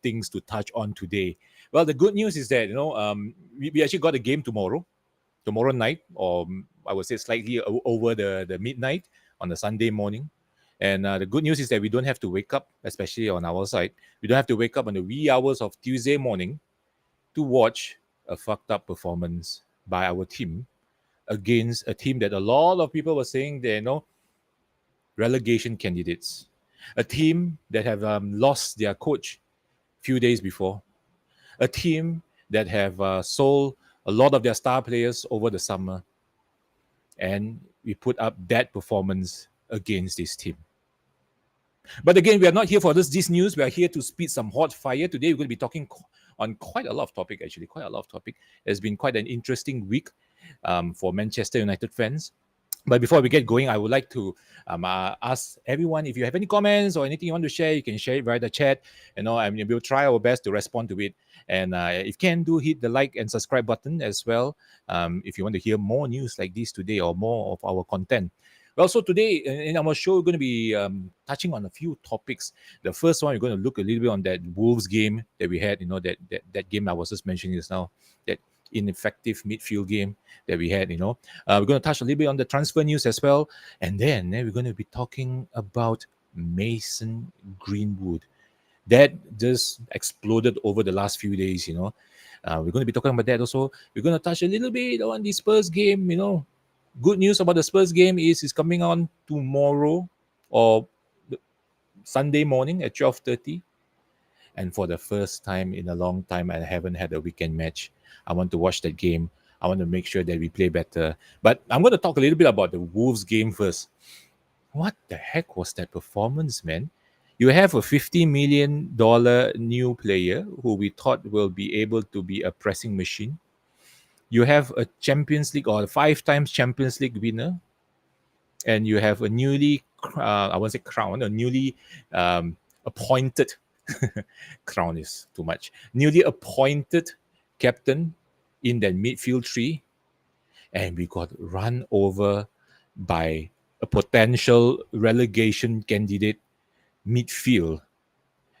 things to touch on today. Well, the good news is that we actually got a game tomorrow night, or I would say slightly over the midnight on the Sunday morning. And the good news is that we don't have to wake up, especially on our side. We don't have to wake up on the wee hours of Tuesday morning to watch a fucked up performance by our team against a team that a lot of people were saying they're relegation candidates. A team that have lost their coach few days before. A team that have sold a lot of their star players over the summer. And we put up that performance against this team. But again, we are not here for this news. We are here to spit some hot fire. Today, we're going to be talking on quite a lot of topic, actually. Quite a lot of topic. It's been quite an interesting week for Manchester United fans. But before we get going, I would like to ask everyone, if you have any comments or anything you want to share, you can share it via the chat. We'll try our best to respond to it. And if you can, do hit the like and subscribe button as well. If you want to hear more news like this today or more of our content. Well, so today in our show, we're going to be touching on a few topics. The first one, we're going to look a little bit on that Wolves game that we had, that game I was just mentioning just now, that ineffective midfield game that we had, we're going to touch a little bit on the transfer news as well. And then we're going to be talking about Mason Greenwood. That just exploded over the last few days, we're going to be talking about that also. We're going to touch a little bit on the Spurs game, Good news about the Spurs game is it's coming on tomorrow or Sunday morning at 12:30. And for the first time in a long time, I haven't had a weekend match. I want to watch that game. I want to make sure that we play better. But I'm going to talk a little bit about the Wolves game first. What the heck was that performance, man? You have a $50 million new player who we thought will be able to be a pressing machine. You have a Champions League or 5 times Champions League winner. And you have a newly, I won't say crowned, a newly appointed, crown is too much, newly appointed captain in that midfield tree. And we got run over by a potential relegation candidate midfield.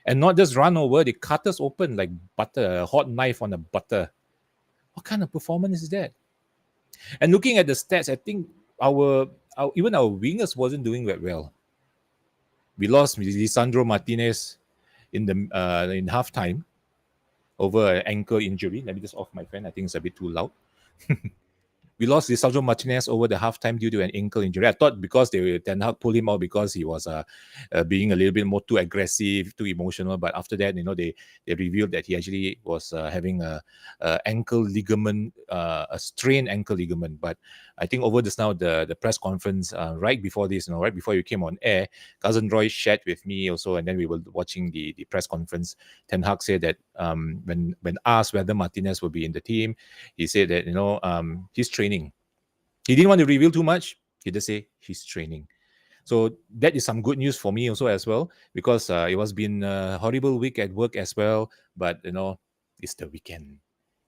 And not just run over, they cut us open like butter, a hot knife on a butter. What kind of performance is that? And looking at the stats, I think even our wingers wasn't doing that well. We lost Lisandro Martinez in halftime over an ankle injury. Let me just off my fan. I think it's a bit too loud. We lost Lisandro Martinez over the halftime due to an ankle injury. I thought because Ten Hag pulled him out because he was being a little bit more too aggressive, too emotional. But after that, they revealed that he actually was having a ankle ligament, a strained ankle ligament. But I think over just now, the press conference right before this, right before you came on air, Cousin Roy shared with me also, and then we were watching the press conference. Ten Hag said that when asked whether Martinez will be in the team, he said that he's training. He didn't want to reveal too much. He just say he's training. So that is some good news for me also as well, because it was been a horrible week at work as well. But it's the weekend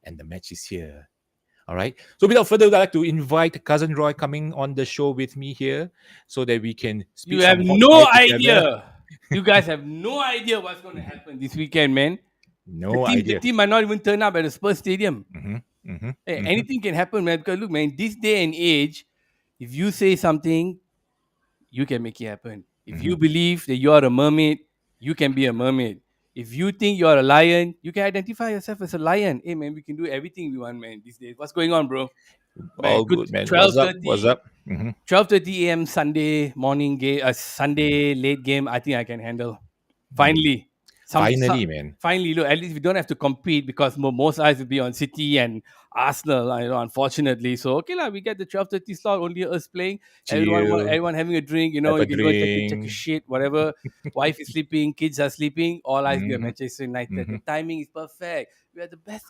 and the match is here. All right. So without further ado, I'd like to invite Cousin Roy coming on the show with me here so that we can speak. You have no idea. You guys have no idea what's going to happen this weekend, man. No idea. The team might not even turn up at the Spurs Stadium. Hey, Mm-hmm. anything can happen, man. Because look, man, this day and age, if you say something, you can make it happen. If you believe that you are a mermaid, you can be a mermaid. If you think you are a lion, you can identify yourself as a lion. Hey, man, we can do everything we want, man, these days. What's going on, bro? All good, man. 12:30, What's up? 12:30 a.m. Sunday morning game, Sunday late game. I think I can handle. Finally. Man. Finally, look, at least we don't have to compete because most eyes will be on City and Arsenal, unfortunately. So, okay, we get the 12:30 slot, only us playing. Everyone having a drink, you can go check a shit, whatever. Wife is sleeping, kids are sleeping, all eyes be on Manchester United. The timing is perfect. We are the biggest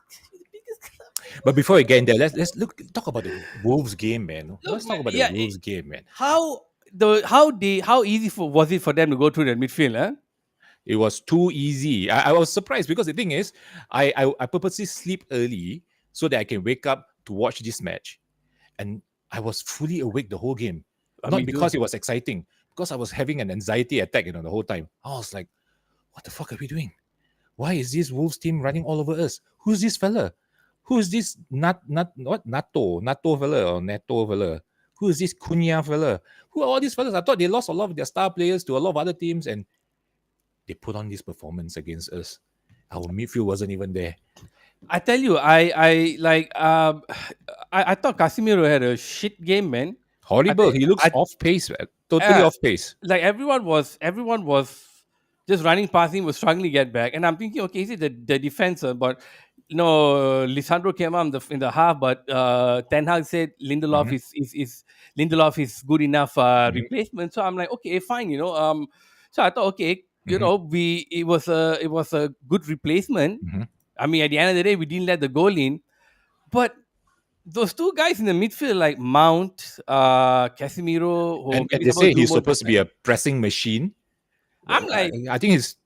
club. But before we get in there, let's talk about the Wolves game, man. Let's talk about the Wolves game, man. How easy was it for them to go through the midfield, huh? It was too easy. I was surprised because the thing is, I purposely sleep early so that I can wake up to watch this match. And I was fully awake the whole game. Not because it was exciting, because I was having an anxiety attack, the whole time. I was like, what the fuck are we doing? Why is this Wolves team running all over us? Who's this fella? Who's this Nato fella or Neto fella? Who is this Cunha fella? Who are all these fellas? I thought they lost a lot of their star players to a lot of other teams, and they put on this performance against us. Our midfield wasn't even there. I tell you, I like I thought Casemiro had a shit game, man. Horrible. He looks I off pace, totally off pace. like everyone was just running past him, was struggling to get back, and I'm thinking, okay, is it the defense? But Lisandro came out in the half, but Ten Hag said Lindelof Mhm, is Lindelof is good enough mhm, replacement. So I'm like, okay, fine, So I thought, okay, mhm, we it was a good replacement. mhm. I mean, at the end of the day, we didn't let the goal in, but those two guys in the midfield, like Mount, Casemiro, who And maybe they supposed say to do he's more supposed to be defense. a pressing machine. I'm like, I think he's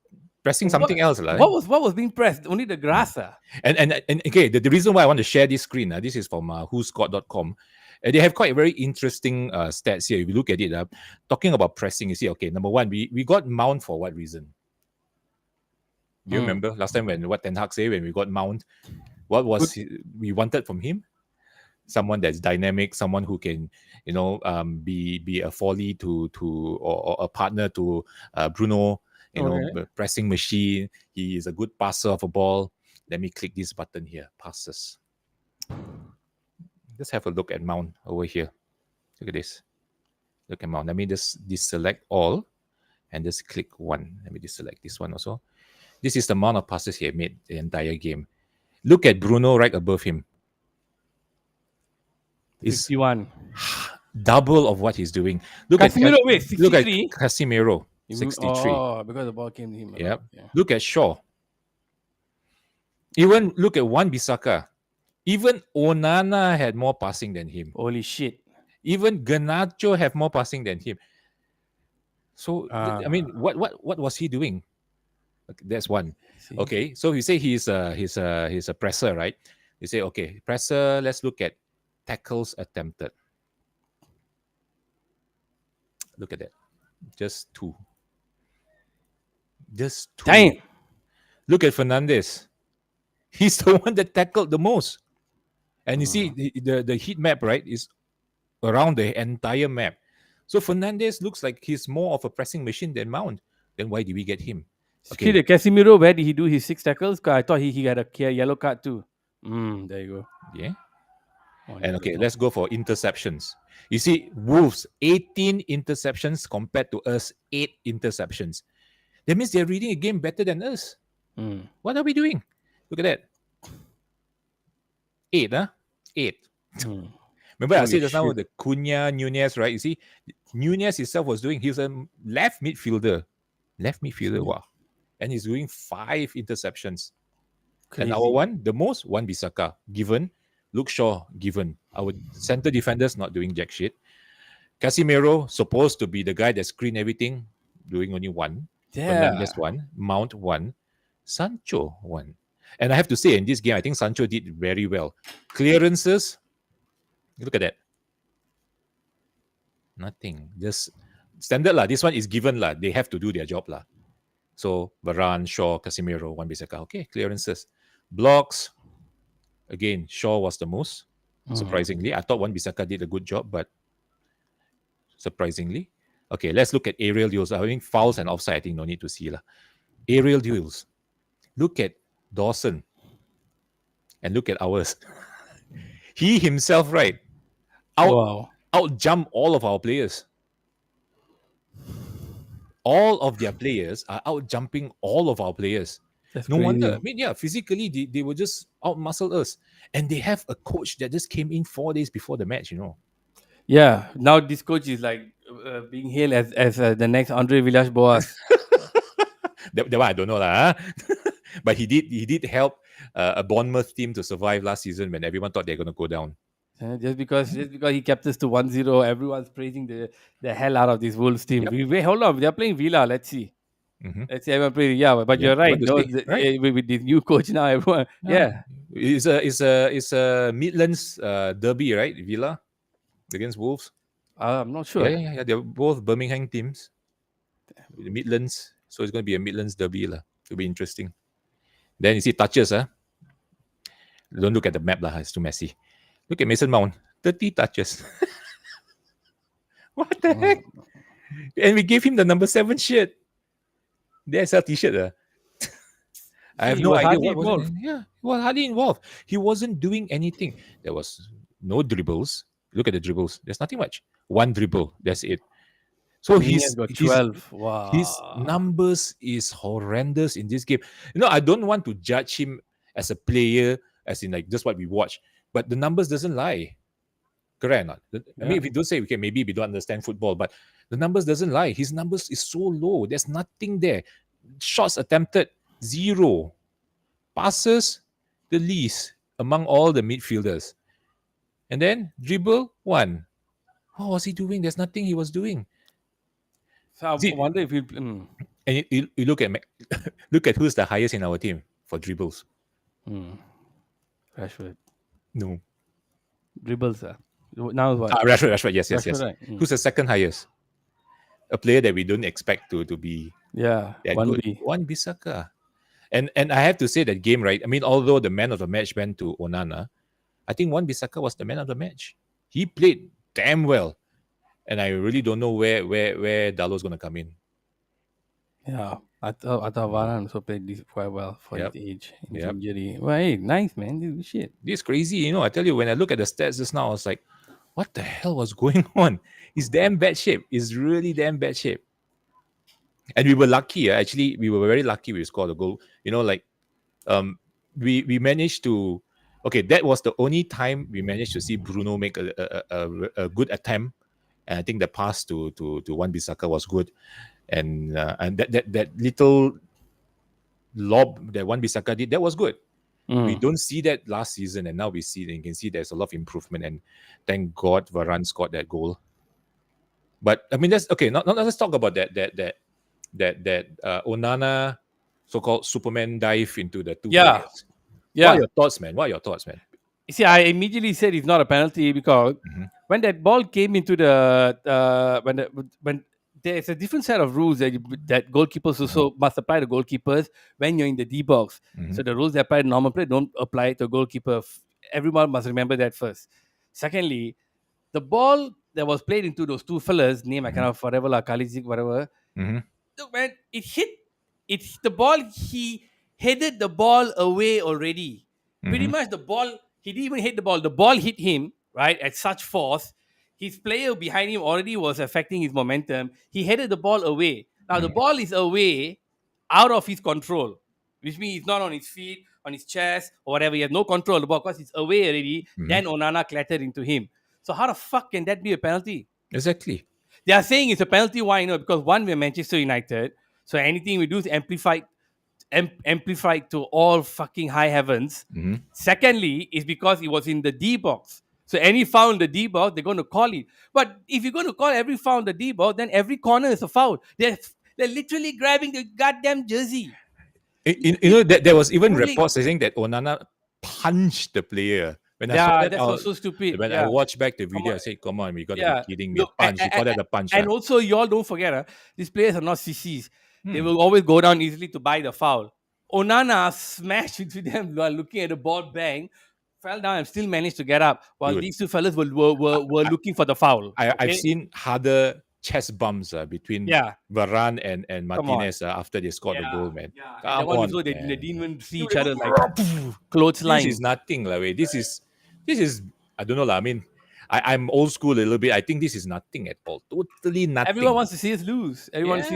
pressing what something else, right? what was being pressed? Only the grass. And okay, the reason why I want to share this screen, this is from whoscored.com. They have quite very interesting stats here. If you look at it, talking about pressing, you see, okay, number one, we got Mount for what reason? Do you remember last time when what Ten Hag say when we got Mount? What Good. was we wanted from him? Someone that's dynamic, someone who can, be a Foley or a partner to Bruno. Okay. Pressing machine. He is a good passer of a ball. Let me click this button here. Passes. Let's have a look at Mount over here. Look at this. Look at Mount. Let me just deselect all and just click one. Let me deselect this one also. This is the amount of passes he had made the entire game. Look at Bruno right above him. Is 51. double of what he's doing. Casemiro, wait, Look at 63? Casimiro, 63. Oh, because the ball came to him. Yep. Okay. Look at Shaw. Even look at Wan Bissaka. Even Onana had more passing than him. Holy shit. Even Garnacho have more passing than him. So I mean, Ah, what was he doing? Okay, that's one. see. Okay, so you say he's a presser, right? You say okay, presser. Let's look at tackles attempted. Look at that, just two. Just two. Damn. Look at Fernandez. He's the one that tackled the most. And you see Mm. the heat map, right, is around the entire map. So Fernandez looks like he's more of a pressing machine than Mount. Then why did we get him? See Okay, the Casemiro, where did he do his 6 tackles? 'Cause I thought he had a yellow card too. There you go. yeah. Oh, And there okay, you go. let's go for interceptions. You see, Wolves, 18 interceptions compared to us, 8 interceptions. That means they're reading a game better than us. Mm. What are we doing? Look at that. 8, huh? 8. Mm. Remember I Holy said just now shit. the Cunha, Nunez, right? You see, Nunez himself was doing, he's a left midfielder. Left midfielder, wow. And he's doing 5 interceptions. And our Crazy. one, the most, one Bissaka, given. Luke Shaw, given. Our center defenders not doing jack shit. Casimiro, supposed to be the guy that screen everything, doing only one. Yeah. Fernandez one. Mount one. Sancho one. And I have to say, in this game, I think Sancho did very well. Clearances, look at that. Nothing. Just standard lah. This one is given lah. They have to do their job lah. So Varane, Shaw, Casemiro, one Bissaka. Okay, clearances. Blocks. Again, Shaw was the most. Mm. Surprisingly, I thought one Bissaka did a good job, but surprisingly. Okay, let's look at aerial duels. I think fouls and offside, I think no need to see lah. Aerial duels. Look at Dawson and look at ours. He himself, right, Wow. out jump all of our players. All of their players are out jumping all of our players. That's No wonder. I crazy. mean, yeah, physically they will just out muscle us. And they have a coach that just came in 4 days before the match, Yeah. Now this coach is like being hailed as the next Andre Villas-Boas. That one I don't know lah. But he did help a Bournemouth team to survive last season when everyone thought they're going to go down. Just because he kept us to 1-0, everyone's praising the hell out of this Wolves team. Yep. Wait, hold on, they're playing Villa. Let's see. Mm-hmm. Let's see everyone praising. Yeah, but Yeah, you're we right. want to see, right? With this new coach now, everyone. Yeah. Yeah, It's a Midlands derby, right? Villa against Wolves. I'm not Yeah, sure. yeah, yeah. They're both Birmingham teams. The Midlands, so it's going to be a Midlands derby lah. It'll be interesting. Then you see touches, don't look at the map, it's too messy. Look at Mason Mount, 30 touches. What the heck? And we gave him the number 7 shirt. The SL t-shirt. I have He no was idea hardly what was it. involved. Yeah, he was hardly involved. He wasn't doing anything. There was no dribbles. Look at the dribbles. There's nothing much. One dribble. That's it. So Nunez got 12. his Wow. numbers is horrendous in this game. I don't want to judge him as a player, as in like just what we watch, but the numbers doesn't lie. Correct or not? I mean, if you don't say, okay, maybe we don't understand football, but the numbers doesn't lie. His numbers is so low. There's nothing there. Shots attempted, 0. Passes, the least among all the midfielders. And then dribble, 1. What was he doing? There's nothing he was doing. So I See, wonder if he'll. and you look at look at who's the highest in our team for dribbles. Rashford. No. Dribbles. Now what? Rashford. Yes. Rashford, right? Who's the second highest? A player that we don't expect to be that good. Wan-Bissaka. And I have to say that game, right? I mean, although the man of the match went to Onana, I think Wan-Bissaka was the man of the match. He played damn well. And I really don't know where Dalo's going to come in. Yeah. I thought Varane also played quite well for his age, his injury. Well, hey, nice, man. This shit. This is crazy. I tell you, when I look at the stats just now, I was like, what the hell was going on? He's damn bad shape. He's really damn bad shape. And we were lucky. Actually, we were very lucky we scored a goal. We managed to... Okay, that was the only time we managed to see Bruno make a good attempt. And I think the pass to Wan-Bissaka was good. And that little lob that Wan-Bissaka did, that was good. We don't see that last season, and now we see it, and you can see there's a lot of improvement. And thank God Varane scored that goal. But I mean, that's okay. Now let's talk about that Onana so-called Superman dive into the two players. What are your thoughts, man? You see, I immediately said it's not a penalty because when that ball came into when there's a different set of rules that goalkeepers also must apply to goalkeepers when you're in the D box. So the rules that apply to normal play don't apply to a goalkeeper. Everyone must remember that first. Secondly, the ball that was played into those two fellas, name I cannot forever, Kalizik, whatever. When it hit the ball, he headed the ball away already. Pretty much the ball, he didn't even hit the ball. The ball hit him, right, at such force. His player behind him already was affecting his momentum. He headed the ball away. Now, the ball is away, out of his control, which means he's not on his feet, on his chest, or whatever. He has no control of the ball because it's away already. Then Onana clattered into him. So how the fuck can that be a penalty? Exactly. They are saying it's a penalty. Why? Because one, we're Manchester United. So anything we do is amplified to all fucking high heavens. Secondly, is because it was in the D box. So any foul in the D box, they're going to call it. But if you're going to call every foul in the D box, then every corner is a foul. They're literally grabbing the goddamn jersey. There was even reports saying that Onana punched the player. When I saw that, that's so stupid. When I watched back the video, I said, "Come on, we got to be kidding me!" Punch. You call that a punch? And also, you all don't forget, these players are not sissies. They will always go down easily to buy the foul. Onana smashed into them while looking at the ball, bang, fell down and still managed to get up. While these two fellas were looking for the foul. I've seen harder chest bumps between Varane and Martinez after they scored the goal, man. Come on, they didn't even see each other like clothesline. This is nothing, This is I don't know, I mean, I'm old school a little bit. I think this is nothing at all. Totally nothing. Everyone wants to see us lose. Everyone wants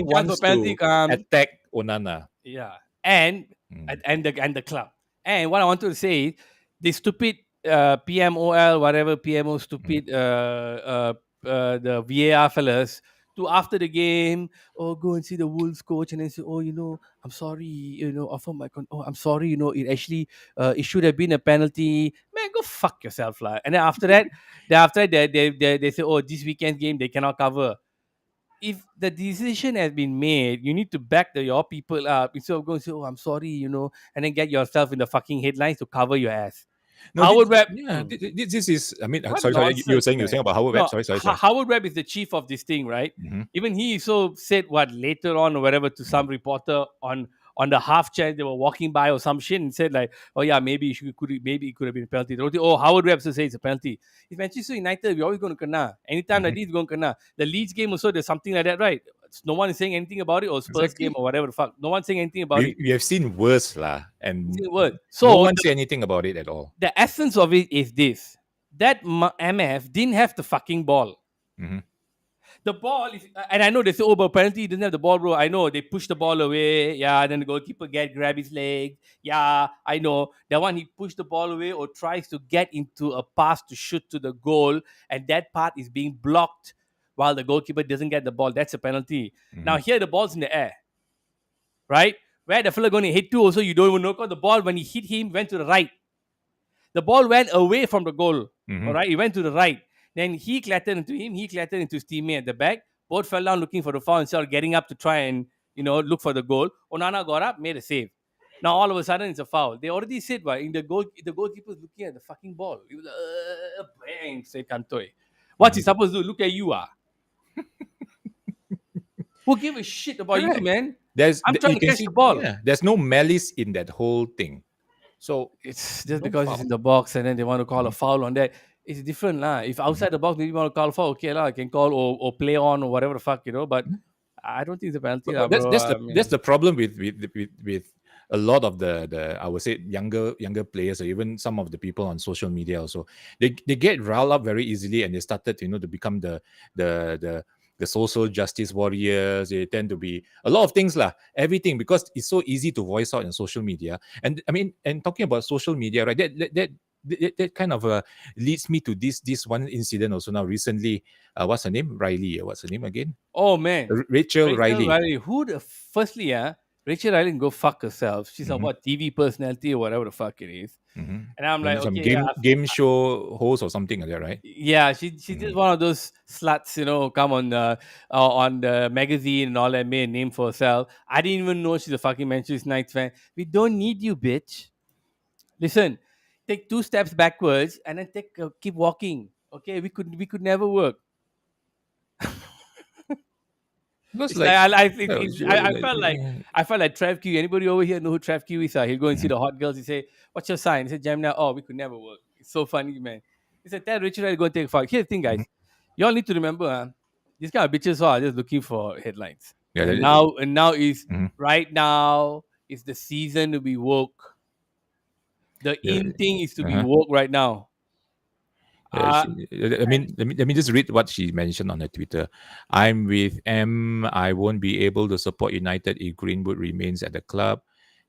wants to attack Onana. Yeah, and the club. And what I want to say is the stupid PMOL, whatever PMO stupid the VAR fellas to after the game, go and see the Wolves coach and then say, I'm sorry, I'm sorry, it actually it should have been a penalty. Man, go fuck yourself, lah. And then after that, they say, this weekend's game they cannot cover. If the decision has been made, you need to back your people up instead of going to say, I'm sorry, and then get yourself in the fucking headlines to cover your ass. No, Howard Webb. Yeah, this is. I mean, sorry. You were saying about Howard Webb. Sorry. Howard Webb is the chief of this thing, right? Even he said what later on or whatever to some reporter on on the half chance they were walking by or some shit and said like, oh yeah, maybe it could have been a penalty. Oh, Howard Webster says it's a penalty. If Manchester United, we're always going to kena. Anytime like Mhm. this, we're going to kena. The Leeds game also, there's something like that, right? No one is saying anything about it, or Spurs game Exactly. or whatever the fuck. No one's saying anything about it. We have seen worse lah, It's and a word. no So one say anything about it at all. the essence of it is this: that MF didn't have the fucking ball. Hmm. The ball is, and I know they say, oh, but apparently he didn't have the ball, bro. I know they push the ball away. Yeah, then the goalkeeper grab his leg. Yeah, I know. That one he pushed the ball away or tries to get into a pass to shoot to the goal, and that part is being blocked while the goalkeeper doesn't get the ball. That's a penalty. Now Hmm. here the ball's in the air, right? Where the fella going to hit to? Also, you don't even know because the ball when he hit him went to the right. The ball went away from the goal. All Hmm. right, it went to the right. Then he clattered into him. He clattered into his teammate at the back. Both fell down looking for the foul instead of getting up to try and look for the goal. Onana got up, made a save. Now all of a sudden it's a foul. They already said why in the goal. The goalkeeper's looking at the fucking ball. He was like, bang, say Kantoi. What's he Hmm. supposed to do? Look at you, ah. Who give a shit about you, Correct. man? There's I'm trying you to can catch see, the ball. yeah. There's no malice in that whole thing. So It's just no because it's in foul. the box and then they want to call a Hmm. foul on that. It's different lah. If Hmm. outside the box, maybe you want to call a foul, okay lah. I can call or play on or whatever the fuck, But I don't think it's a penalty lah, But that's bro. that's I the that's mean, the problem with a lot of the I would say younger players or even some of the people on social media also. They get riled up very easily and they started to become the the the social justice warriors. They tend to be a lot of things lah, everything, because it's so easy to voice out in social media. And I mean, and talking about social media, right? That kind of leads me to this one incident also now recently. What's her name? Riley. What's her name again? oh man, Rachel Rachel Riley. Riley. Firstly, Rachel Riley can go fuck herself. She's a Hmm. what TV personality or whatever the fuck it is. Hmm. And I'm like, Some okay, yeah, game show host or something like that, right? yeah, she's Hmm. just one of those sluts, come on the magazine and all that, made a name for herself. I didn't even know she's a fucking Manchester United fan. We don't need you, bitch. Listen, take two steps backwards and then keep walking. Okay, we could never work. Because It's like I yeah, I felt like Trav Q. Anybody over here know who Trav Q is? He'll go and see mhm, the hot girls. He say, "What's your sign?" He said, "Gemini." Oh, we could never work. It's so funny, man. He said, "Tell Richard I'll go and take a fuck." Here's the thing, mhm. guys. You all need to remember, these kind of bitches are just looking for headlines. Yeah, And now is mhm, right now is the season to be woke. The yeah, in thing is to be uh-huh. woke right now. Yeah, Uh I mean, let me just read what she mentioned on her Twitter. I'm with M. I won't be able to support United if Greenwood remains at the club.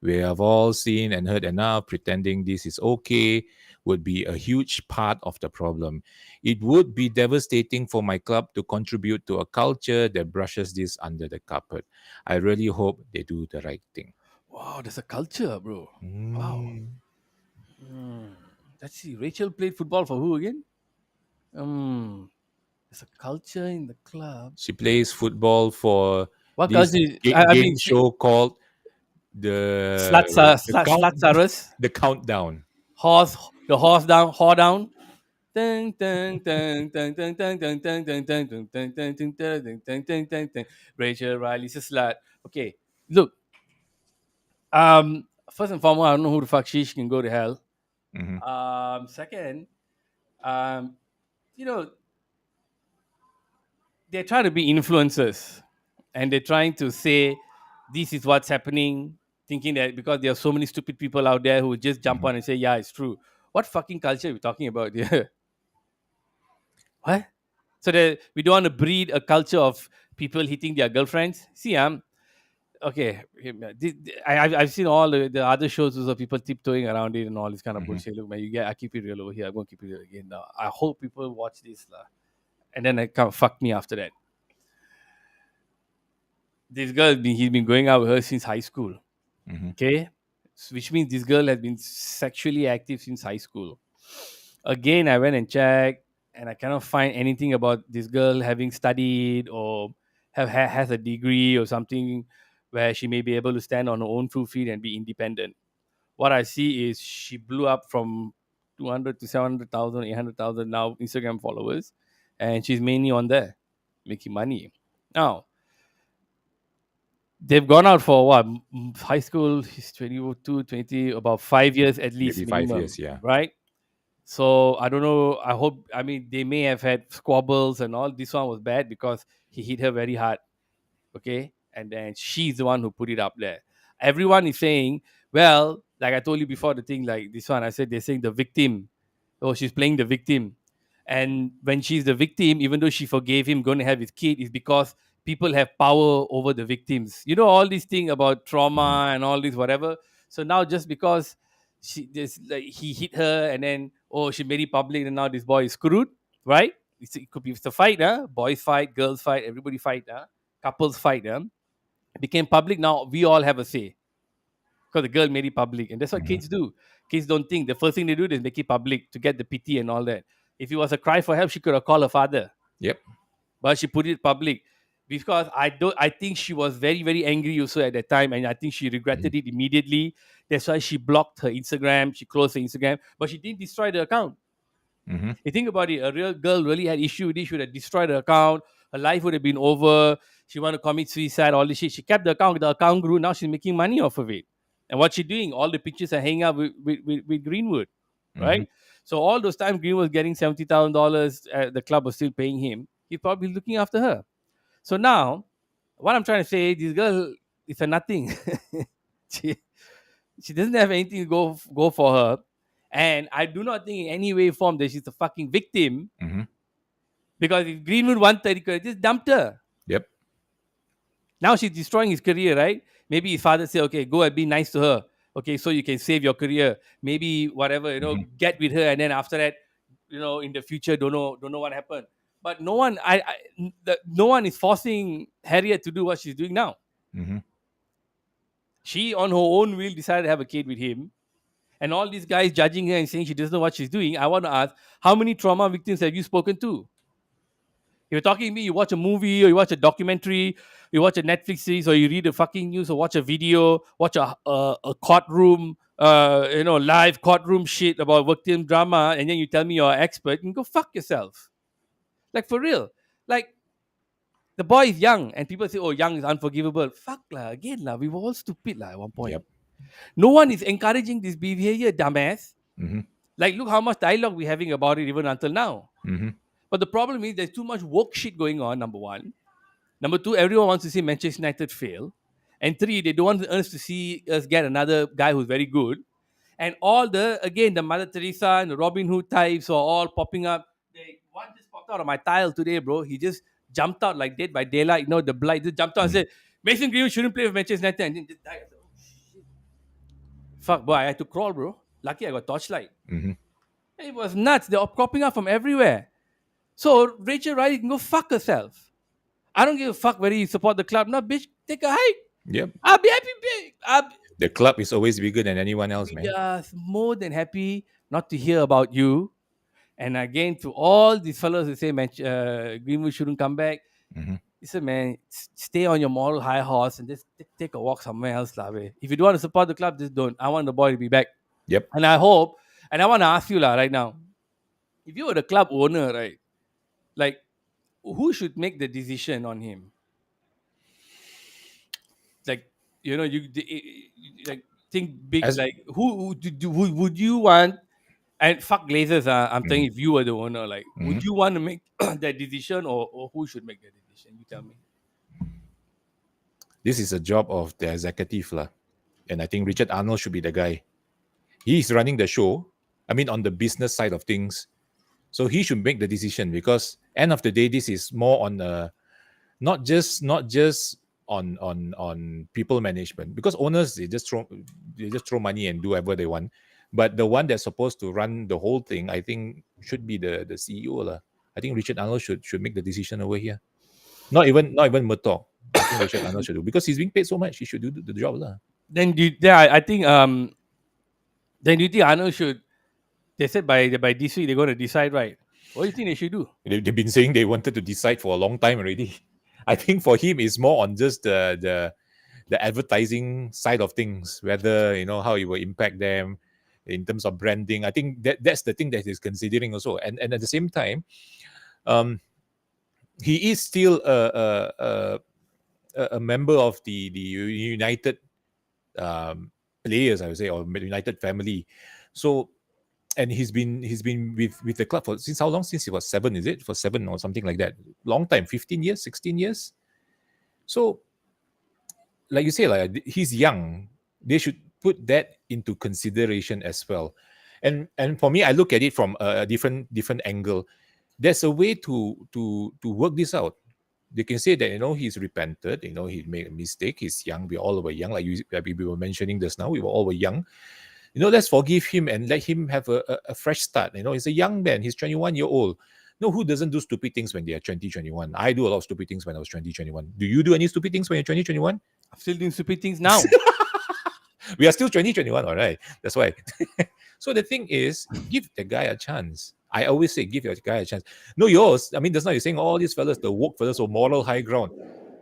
We have all seen and heard enough. Pretending this is okay would be a huge part of the problem. It would be devastating for my club to contribute to a culture that brushes this under the carpet. I really hope they do the right thing. wow, there's a culture, bro. Wow. Mm. Hmm. Let's see. Rachel played football for who again? There's a culture in the club. She plays football for What this culture? I mean, game show called the the count Slatsaurus. the countdown. Horse, the horse down, whore down. Dun, dun, dun, dun, dun, dun, dun, dun, dun, dun, dun, dun, dun, dun, dun, dun, dun, dun, dun. Rachel Riley's a slut. Okay, look. First and foremost, I don't know who the fuck she is. She can go to hell. Hmm. Second, um, you know, they're trying to be influencers and they're trying to say this is what's happening, thinking that because there are so many stupid people out there who just jump Hmm. on and say, yeah, it's true. What fucking culture are we talking about here? What? So that we don't want to breed a culture of people hitting their girlfriends. See, okay. I've seen all the other shows of people tiptoeing around it and all this kind of Hmm. bullshit. Look, man, I keep it real over here. I'm going to keep it real again now. I hope people watch this. And then it kind of fuck me after that. This girl, he's been going out with her since high school. Hmm. Okay. Which means this girl has been sexually active since high school. Again, I went and checked and I cannot find anything about this girl having studied or has a degree or something where she may be able to stand on her own 2 feet and be independent. What I see is she blew up from 200 to 700,000, 800,000 now Instagram followers, and she's mainly on there making money. Now, they've gone out for what? High school, he's 22, 20, about 5 years at least Maybe 5 years. minimum, Yeah. right? So I don't know. I hope. I mean, they may have had squabbles and all. This one was bad because he hit her very hard. Okay, and then she's the one who put it up there. Everyone is saying, well, like I told you before, the thing like this one, I said they're saying the victim. Oh, she's playing the victim. And when she's the victim, even though she forgave him going to have his kid, is because people have power over the victims. You know, all these things about Hmm. trauma and all this, whatever. So now just because like he hit her and then oh she made it public and now this boy is screwed, right? It could be it's a fight, huh? Boys fight, girls fight, everybody fight, huh? Couples fight, huh? It became public. Now we all have a say because the girl made it public, and that's what Hmm. kids do. Kids don't think. The first thing they do is make it public to get the pity and all that. If it was a cry for help, she could have called her father, Yep. but she put it public because I don't. I think she was very very angry also at that time, and I think she Hmm. regretted it immediately. That's why she blocked her Instagram. She closed her Instagram, but she didn't destroy the account. Hmm. You think about it, a real girl really had issue with it. She would have destroyed her account. Her life would have been over. She wanted to commit suicide, all this shit. She kept the account. The account grew. Now she's making money off of it. And what she doing? All the pictures are hanging up with Greenwood, Hmm. right? So all those times Greenwood was getting $70,000, the club was still paying him. He's probably looking after her. So now, what I'm trying to say, this girl is a nothing. she, she doesn't have anything to go for her. And I do not think in any way form that she's a fucking victim Hmm. because if Greenwood wanted, he could have just dumped her. Yep. Now she's destroying his career, right? Maybe his father say, okay, go and be nice to her. Okay, so you can save your career. Maybe whatever, Hmm. get with her, and then after that, in the future, don't know what happened. But no one, no one is forcing Harriet to do what she's doing now. Hmm. She, on her own will, decided to have a kid with him. And all these guys judging her and saying she doesn't know what she's doing. I want to ask, how many trauma victims have you spoken to? If you're talking to me, you watch a movie or you watch a documentary, you watch a Netflix series or you read a fucking news or watch a video, watch a courtroom, live courtroom shit about victim drama, and then you tell me you're an expert, you can go fuck yourself. Like for real. Like the boy is young and people say, oh, young is unforgivable. Fuck lah, again lah, we were all stupid lah at one point. Yep. No one is encouraging this behavior, dumbass. Hmm. Like, look how much dialogue we're having about it even until now. Hmm. But the problem is there's too much woke shit going on, number one. Number two, everyone wants to see Manchester United fail. And three, they don't want us to see us get another guy who's very good. And all the Mother Teresa and the Robin Hood types are all popping up. One just popped out of my tile today, bro. He just jumped out like dead by daylight. The blight just jumped out and said, Mason Greenwood shouldn't play with Manchester United. And then just died. Oh, shit. Fuck, boy, I had to crawl, bro. Lucky I got torchlight. Hmm. It was nuts. They're cropping up from everywhere. So Rachel Riley can go fuck herself. I don't give a fuck whether you support the club. No, bitch, take a hike. Yep. I'll be happy, bitch. The club is always bigger than anyone else, I'll be man. just more than happy not to hear about you. And again, to all these fellows who say Greenwood shouldn't come back, Hmm. listen, man, stay on your moral high horse and just take a walk somewhere else, lah. If you don't want to support the club, just don't. I want the boy to be back. Yep. And I hope, and I want to ask you, lah, right now, if you were the club owner, right, like, who should make the decision on him? Like, like think big. As Like, who would you want? And fuck Glazers. I'm Mhm. saying if you were the owner, like, Mhm. would you want to make that decision, or who should make that decision? You tell me. This is a job of the executive lah, and I think Richard Arnold should be the guy. He's running the show. I mean, on the business side of things, so he should make the decision because end of the day, this is more on not just on people management because owners they just throw money and do whatever they want, but the one that's supposed to run the whole thing, I think, should be the CEO lah. I think Richard Arnold should make the decision over here. Not even Murtaugh. I think Richard Arnold should do because he's being paid so much. He should do the job lah. I think then do you think Arnold should? They said by this week they're going to decide, right? What do you think they should do? They've been saying they wanted to decide for a long time already. I think for him it's more on just the advertising side of things, whether how it will impact them in terms of branding. I think that's the thing that he's considering also, and at the same time, he is still a member of the United players, I would say, or United family. So, and he's been with the club for since how long? Since he was 7, is it? For 7 or something like that. Long time, 15 years, 16 years. So, like you say, like he's young. They should put that into consideration as well. And for me, I look at it from a different angle. There's a way to work this out. They can say that he's repented, he made a mistake, he's young, we all were young, like we were mentioning just now, we were all were young. Let's forgive him and let him have a fresh start. He's a young man, he's 21-year-old. No, who doesn't do stupid things when they are 20, 21? I do a lot of stupid things when I was 20, 21. Do you do any stupid things when you're 20, 21? I'm still doing stupid things now. We are still 20, 21, all right. That's why. So the thing is, give the guy a chance. I always say, give your guy a chance. No, yours. I mean, just now you're saying all these fellas, the woke fellas, or moral high ground.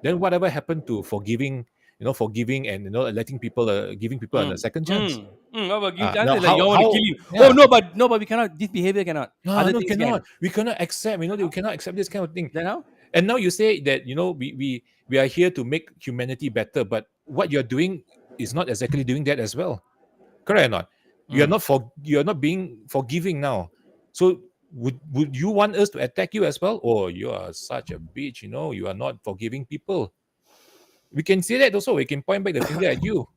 Then whatever happened to forgiving, and letting people, giving people a second chance? What about giving Now, chances? Like you want to kill him? yeah. Oh no, but we cannot. This behavior cannot. No, cannot. We cannot accept. We cannot accept this kind of thing. Then how? And now you say that we are here to make humanity better, but what you're doing is not exactly doing that as well. Correct or not? You are not being forgiving now. So would you want us to attack you as well? Oh, you are such a bitch, you are not forgiving people. We can say that also. We can point back the finger at you.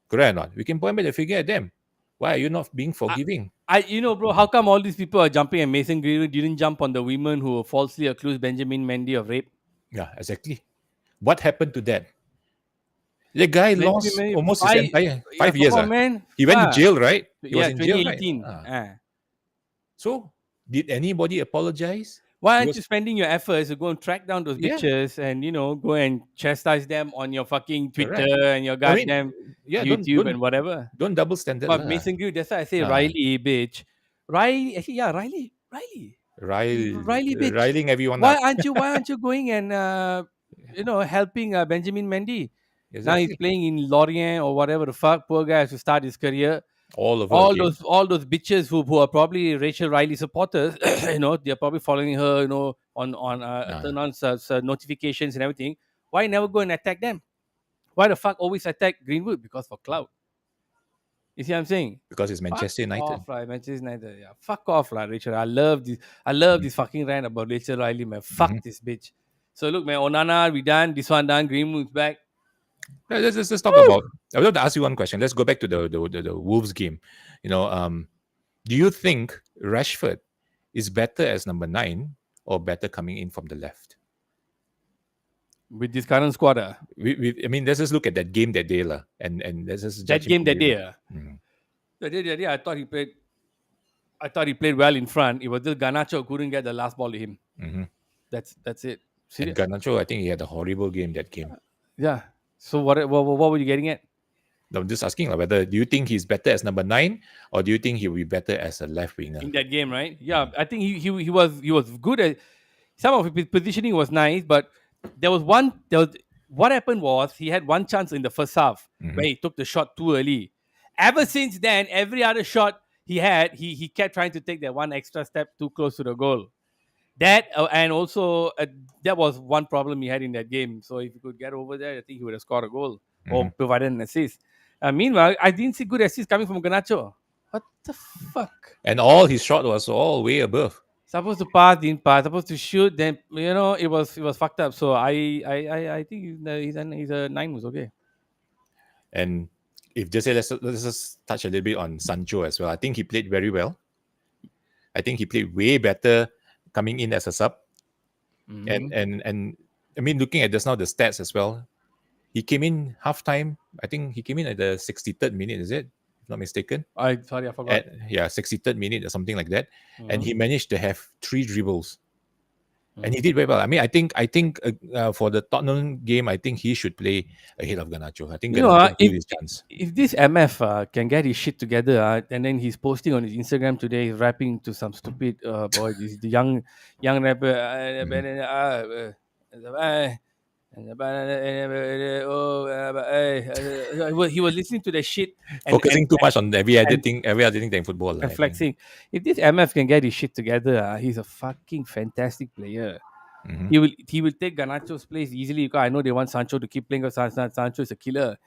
Correct or not? We can point back the finger at them. Why are you not being forgiving? Bro, how come all these people are jumping and Mason Greenwood didn't jump on the women who falsely accused Benjamin Mendy of rape? Yeah, exactly. What happened to that? The guy lost almost his entire 5 years. Man. He went to jail, right? He was in 2018. jail, right? So, did anybody apologize? Why aren't you spending your efforts to go and track down those bitches and go and chastise them on your fucking Twitter and your goddamn YouTube and whatever? Don't double standard. But Mason Greenwood, that's why I say Riley, bitch. Riley, actually, yeah, Riley, bitch. Riling everyone Why up. aren't you going and helping Benjamin Mendy? Exactly. Now he's playing in Lorient or whatever the fuck. Poor guy has to start his career. All those bitches who are probably Rachel Riley supporters, they're probably following her, on turn on notifications and everything. Why never go and attack them? Why the fuck always attack Greenwood? Because for clout. You see what I'm saying? Because it's Manchester United. Fuck off, right? Manchester United. Yeah. Fuck off, right, Rachel. I love this fucking rant about Rachel Riley, man. Fuck this bitch. So look, man, Onana, we done. This one done. Greenwood's back. Let's talk about. I would like to ask you one question. Let's go back to the Wolves game. Do you think Rashford is better as number 9 or better coming in from the left? With this current squad, I mean, let's just look at that game that day, and let's just judge that game that day. That day, I thought he played well in front. It was just Garnacho who couldn't get the last ball to him. That's it. And Garnacho, I think he had a horrible game that game. Yeah. So what were you getting at? I'm just asking whether do you think he's better as number 9 or do you think he will be better as a left winger in that game, right? Yeah, I think he was good at some of his positioning was nice, but what happened was he had one chance in the first half where he took the shot too early. Ever since then, every other shot he had, he kept trying to take that one extra step too close to the goal. That and also that was one problem he had in that game. So if he could get over there, I think he would have scored a goal or provided an assist. Meanwhile, I didn't see good assists coming from Garnacho. What the fuck? And all his shot was all way above. Supposed to pass, didn't pass. Supposed to shoot, then it was fucked up. So I think he's a 9 was okay. And if just say let's just touch a little bit on Sancho as well. I think he played very well. I think he played way better coming in as a sub. And I mean, looking at just now the stats as well, he came in halftime. I think he came in at the 63rd minute, is it? If not mistaken. I forgot. 63rd minute or something like that. And he managed to have 3 dribbles. And he did very well. I mean, I think for the Tottenham game, I think he should play ahead of Garnacho. I think Garnacho give his chance. If this MF can get his shit together, and then he's posting on his Instagram today, he's rapping to some stupid boy, this the young rapper. He was listening to the shit, focusing too much on every other thing than football. And flexing. If this MF can get his shit together, he's a fucking fantastic player. Mm-hmm. He will take Garnacho's place easily because I know they want Sancho to keep playing because Sancho is a killer.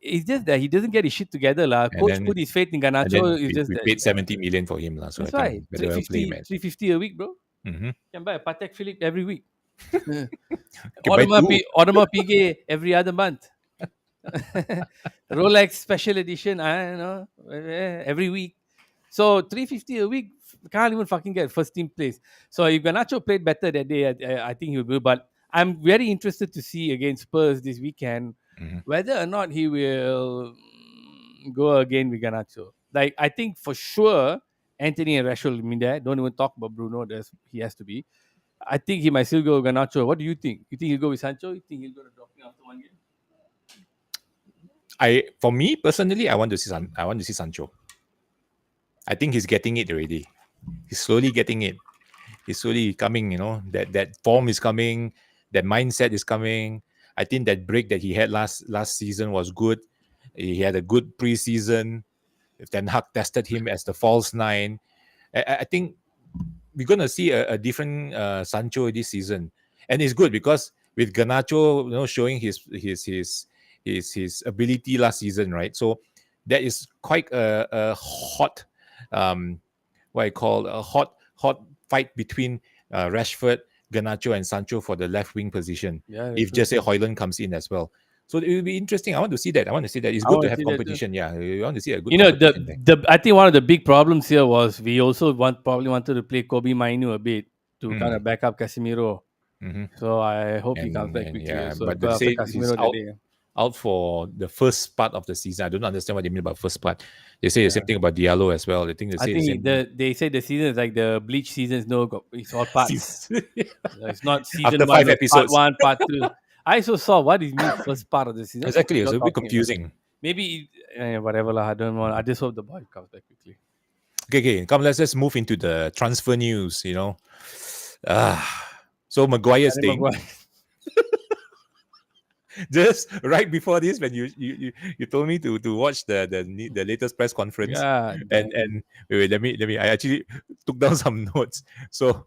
It's just that he doesn't get his shit together, lah. And Coach then put his faith in and then Garnacho. It's just we that paid 70 million for him, lah. So I that's think why he better well play, man. 350 a week, bro. Mm-hmm. Can buy a Patek Philippe every week. You can buy two. Audemars Piguet every other month. Rolex special edition, I don't know, every week. So 350 a week can't even fucking get first team place. So if Garnacho played better that day, I think he will. But I'm very interested to see against Spurs this weekend Mm-hmm. whether or not he will go again with Garnacho. Like I think for sure Anthony and Rashford will be there. Don't even talk about Bruno. He has to be. I think he might still go with Garnacho. What do you think? You think he'll go with Sancho? You think he'll go to drop him after one game? For me personally, I want to see Sancho. I think he's getting it already. He's slowly getting it. He's slowly coming. That form is coming. That mindset is coming. I think that break that he had last season was good. He had a good preseason. Ten Hag tested him as the false nine. I think we're gonna see a different Sancho this season, and it's good because with Garnacho, showing his ability last season, right? So that is quite a hot, what I call a hot fight between Rashford, Garnacho, and Sancho for the left wing position. Yeah, If just say Højlund comes in as well. So it will be interesting. I want to see that. It's I good want to to have see that too. competition. Yeah, you want to see a good You know, competition there. I think one of the big problems here was we also probably wanted to play Kobe Mainu a bit to kind of back up Casemiro. Mm-hmm. So I hope he comes And, back and quickly. yeah, So but they after say he's Casemiro that day. out for the first part of the season. I don't understand what they mean about first part. They say the Yeah. same thing about Diallo as well. I think they I say the think same. they say the season is like the Bleach seasons. No, it's all parts. season. It's not season After one. 5 No, part episodes. one, part two. I also saw what is mean first part of the season. What Exactly. you It's all a bit talking about? confusing. Maybe whatever lah. I don't want. I just hope the boy comes back quickly. Okay. Come, let's just move into the transfer news. So Maguire's Harry thing. Maguire. Just right before this, when you told me to watch the latest press conference, Yeah. and wait, let me. I actually took down some notes. So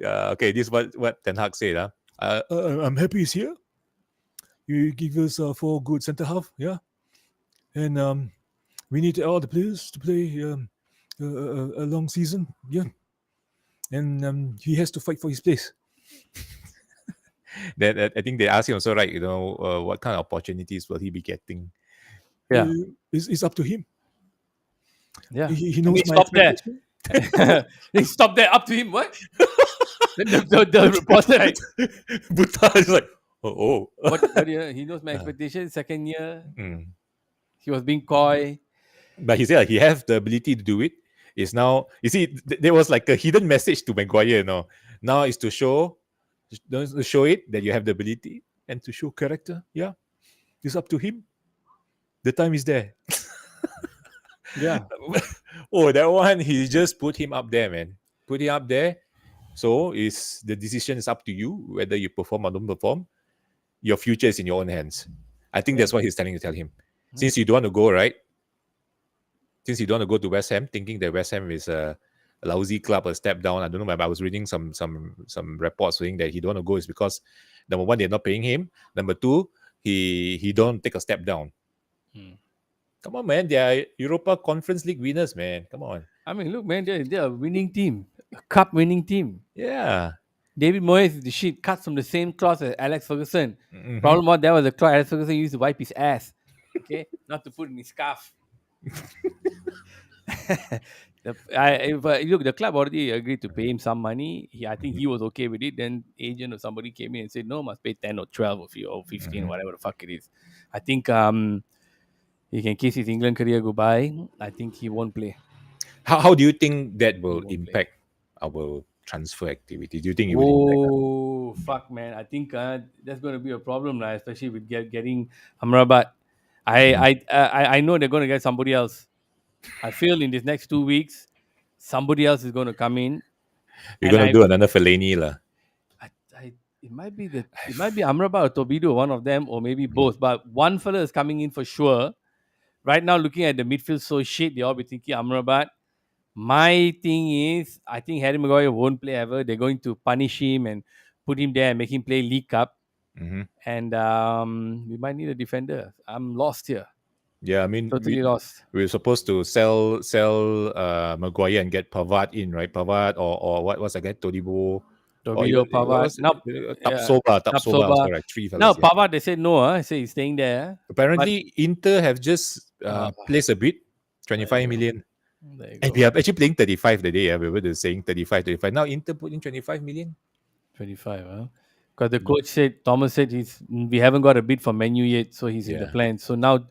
okay, this is what Ten Hag said. I'm happy he's here. You give us 4 good centre half, yeah, and we need all the players to play a long season, yeah, and he has to fight for his place. That I think they asked him also, right? What kind of opportunities will he be getting? Yeah. It's up to him. Yeah. He knows my Stop there. expectation. Stop there. Up to him. What? the reporter, right? Buta is like, oh. What he knows my expectation. Second year, Mm. he was being coy. But he said he has the ability to do it. It's now, you see, there was like a hidden message to Maguire. Now is to show it that you have the ability and to show character. Yeah, it's up to him. The time is there. Yeah. Oh, that one, he just put him up there, man. Put him up there. So the decision is up to you whether you perform or don't perform. Your future is in your own hands. I think that's what he's tell him. Since you don't want to go, right? Since you don't want to go to West Ham, thinking that West Ham is a lousy club, a step down. I don't know, but I was reading some reports saying that he don't want to go is because number one, they're not paying him. Number two, he don't take a step down. Come on, man. They are Europa Conference League winners, man. Come on. I mean, look, man, they're a winning team, a cup winning team. Yeah. David Moyes, the shit cut from the same cloth as Alex Ferguson. Mm-hmm. Problem was that was the cloth Alex Ferguson used to wipe his ass. Okay, not to put in his scarf. But look, the club already agreed to pay him some money. I think he was okay with it. Then agent or somebody came in and said, no, must pay 10 or 12 or 15, whatever the fuck it is. I think he can kiss his England career goodbye. I think he won't play. How do you think that will impact our transfer activity? Do you think it will impact? Oh, fuck, man. I think that's going to be a problem, right? Especially with getting Amrabat. I know they're going to get somebody else. I feel in these next 2 weeks, somebody else is going to come in. You're going to do another Fellaini lah. It might be Amrabat or Tobido, one of them, or maybe both. But one fella is coming in for sure. Right now, looking at the midfield so shit, they all be thinking Amrabat. My thing is, I think Harry Maguire won't play ever. They're going to punish him and put him there and make him play League Cup. Hmm. And we might need a defender. I'm lost here. Yeah, I mean, Totally lost. we were supposed to sell Maguire and get Pavard in, right? Pavard or what was again Todibo or Tobio, even what Pavard. was Now, it? yeah, Tapsoba as Tapsoba. well, right? Three Now, fellas, yeah. Pavard, they said no. I say he's staying there. But Apparently, Inter have just uh, placed a bid, there you 25 go. million. There you And go. we are actually playing 35 the day. Yeah, we were saying 35, 35. Now Inter put in 25 million. 25, huh? Because the coach said, Thomas said, we haven't got a bid for menu yet, so he's in the Yeah. plan. So now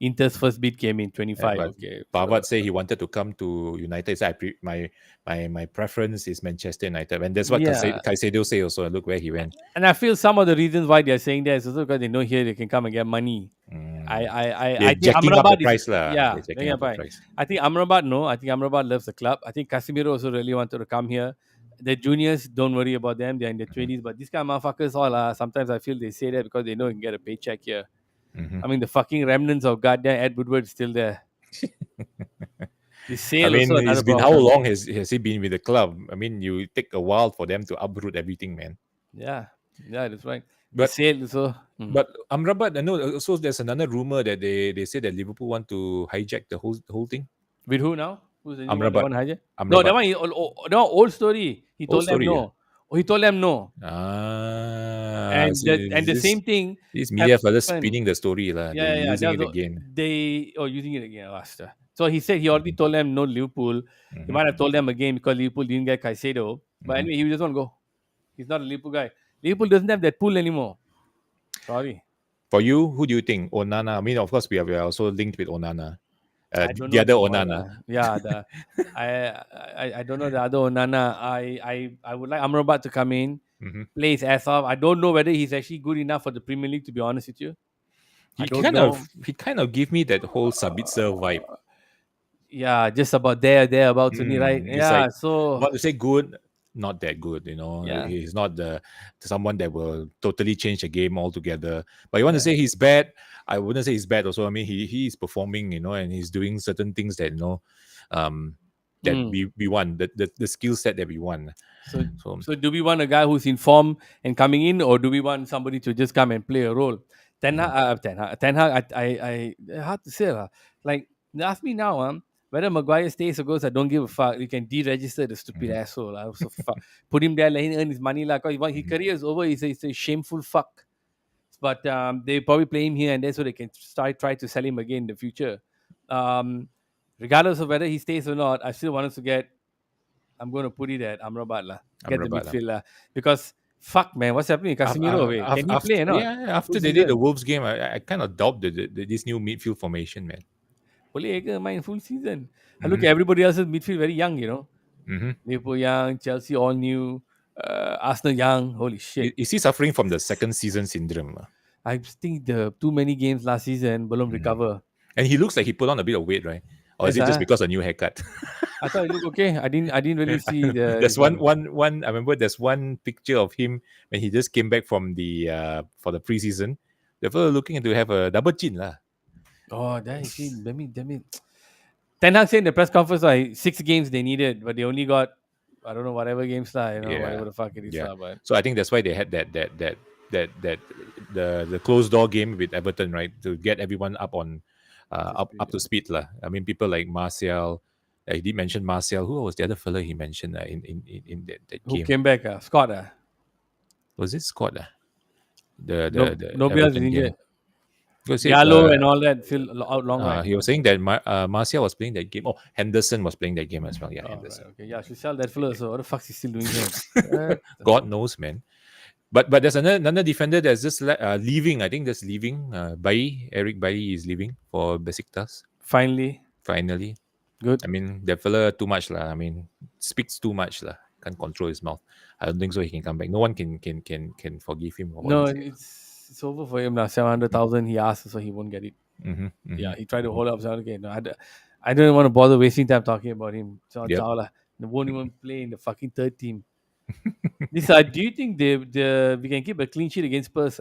Inter's first bid came in 25. But Okay. So, Pavard said he wanted to come to United. He said, my preference is Manchester United. And that's what yeah. Caicedo say also. Look where he went. And I feel some of the reasons why they're saying that is also because they know here they can come and get money. Mm. I They're think jacking up the Amrabat is, price lah. yeah, They're jacking yeah, up the fine. price. I think Amrabat, no. I think Amrabat loves the club. I think Casemiro also really wanted to come here. The juniors, don't worry about them. They're in their Mhm, 20s. But these kind of motherfuckers, all sometimes I feel they say that because they know you can get a paycheck here. mhm. I mean, the fucking remnants of goddamn Ed Woodward is still there. The I sale also mean, another it's been how problem. long has he been with the club? I mean, you take a while for them to uproot everything, man. Yeah, yeah, that's right. The But sale also. but Amrabat, I know also there's another rumor that they say that Liverpool want to hijack the whole thing. With who now? Who's the new one? That Amrabat, one, Haja? No, that Amrabat. one, that one old story. He Old told them story, yeah. no. Oh, he told them no. So And the same thing this media fella happened. spinning the story lah. They're Yeah, yeah, yeah. using That it was, again. they using it again. Master. So he said he already Mhm, told them no Liverpool. He mhm, might have told them again because Liverpool didn't get Caicedo. But mhm. anyway, he just want to go. He's not a Liverpool guy. Liverpool doesn't have that pool anymore. Sorry. For you, who do you think? Onana. I mean, of course, we are also linked with Onana. I don't The know other the one. Onana. Yeah, I, I don't know the other Onana. I would like Amrabat to come in, Mhm. play his ass off. I don't know whether he's actually good enough for the Premier League. To be honest with you, I He don't kind of know. he kind of give me that whole Sabitzer vibe. Yeah, just about there about to me, right? It's like Yeah. So not to say good, not that good. yeah, He's not the someone that will totally change the game altogether. But you want to yeah. say he's bad? I wouldn't say he's bad. Also, I mean he is performing, and he's doing certain things that um, that Mm. we want the skill set that we want. So So so do we want a guy who's in form and coming in, or do we want somebody to just come and play a role? mhm, Ten Hag, hard to say lah. Like they ask me now, whether Maguire stays or goes, I don't give a fuck. You can deregister the stupid mhm, asshole. I also fuck. Put him there, let him earn his money lah. Cause his mhm, career is over. He's a shameful fuck. But they probably play him here and there so they can try to sell him again in the future. Um, regardless of whether he stays or not, I still want us to get. I'm going to put it at Amrabat lah. Get the Amrabat lah. midfield lah. Because fuck man, what's happening? Casemiro away. Can he play or not? Full After they did the season. Wolves game, I kind of doubt this new midfield formation, man. Boleh ke main full season? I look Hmm. at everybody else's midfield very young, you know. Hmm. Liverpool young, Chelsea all new, Arsenal young. Holy shit. Is he suffering from the second season syndrome? I think the too many games last season, belum Mm. recover. And he looks like he put on a bit of weight, right? Or is Yes, it just because a new haircut? I thought it looked okay. I didn't really see the There's this one. one. I remember there's one picture of him when he just came back from the for the preseason. The fellow looking to have a double chin lah. Oh, that you see, damn it. Ten Hag said in the press conference like 6 games they needed, but they only got I don't know whatever games lah, Yeah, whatever the fuck it is yeah. lah. But So I think that's why they had that the closed door game with Everton, right, to get everyone up on up to speed lah. I mean, people like Martial. He did mention Martial. Who was the other fella he mentioned in that who game? came back? Scott. Was it Scott? No, The nobody else is Everton game. injured. Because Diallo and all that still out long, right? he was saying that Martial was playing that game. Oh, Henderson was playing that game as well. Yeah, Oh, right, Henderson. okay. Yeah, should sell that fellow. So what the fuck is he still doing here? What the God hell? knows, man. But there's another defender that's just leaving. I think that's leaving. Eric Bailly is leaving for Besiktas. Finally, Finally, good. I mean that fella too much lah. I mean speaks too much lah. Can't control his mouth. I don't think so. He can come back. No one can forgive him for what No, he said. it's over for him now. 700,000 he asked, so he won't get it. Mm-hmm, Yeah, mm-hmm, he tried to mm-hmm. hold up. So okay, no, I don't want to bother wasting time talking about him. So Yep. they won't even play in the fucking third team. Do you think we can keep a clean sheet against Spurs?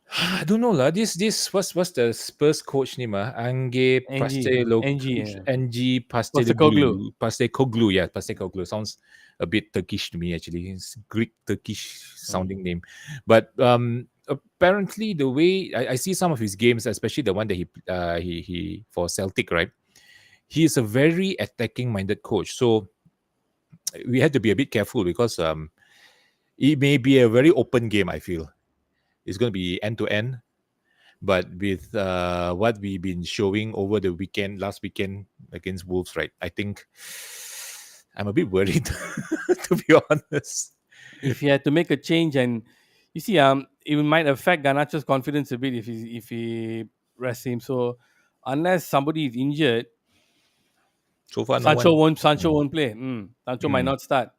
I don't know lah. This what's the Spurs coach name? Ange Angie. Ange Postecoglou. Postecoglou. Yeah, Postecoglou sounds a bit Turkish to me actually. It's Greek Turkish Mm. sounding name, but apparently the way I see some of his games, especially the one that he for Celtic, right? He is a very attacking minded coach, so we had to be a bit careful because it may be a very open game. I feel it's going to be end to end. But with what we've been showing over the weekend, last weekend against Wolves, right? I think I'm a bit worried, to be honest. If he had to make a change, and you see, it might affect Garnacho's confidence a bit if he rests him. So unless somebody is injured, So far, no Sancho one. won't Sancho Mm, won't play. Sancho might mm, not start.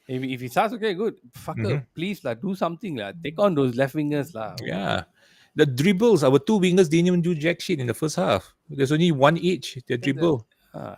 If he starts, okay, good. Fucker, mhm. please lah, do something lah. Take on those left wingers lah. Yeah. The dribbles, our two wingers didn't even do jack shit in the first half. There's only one each, the Then the dribble.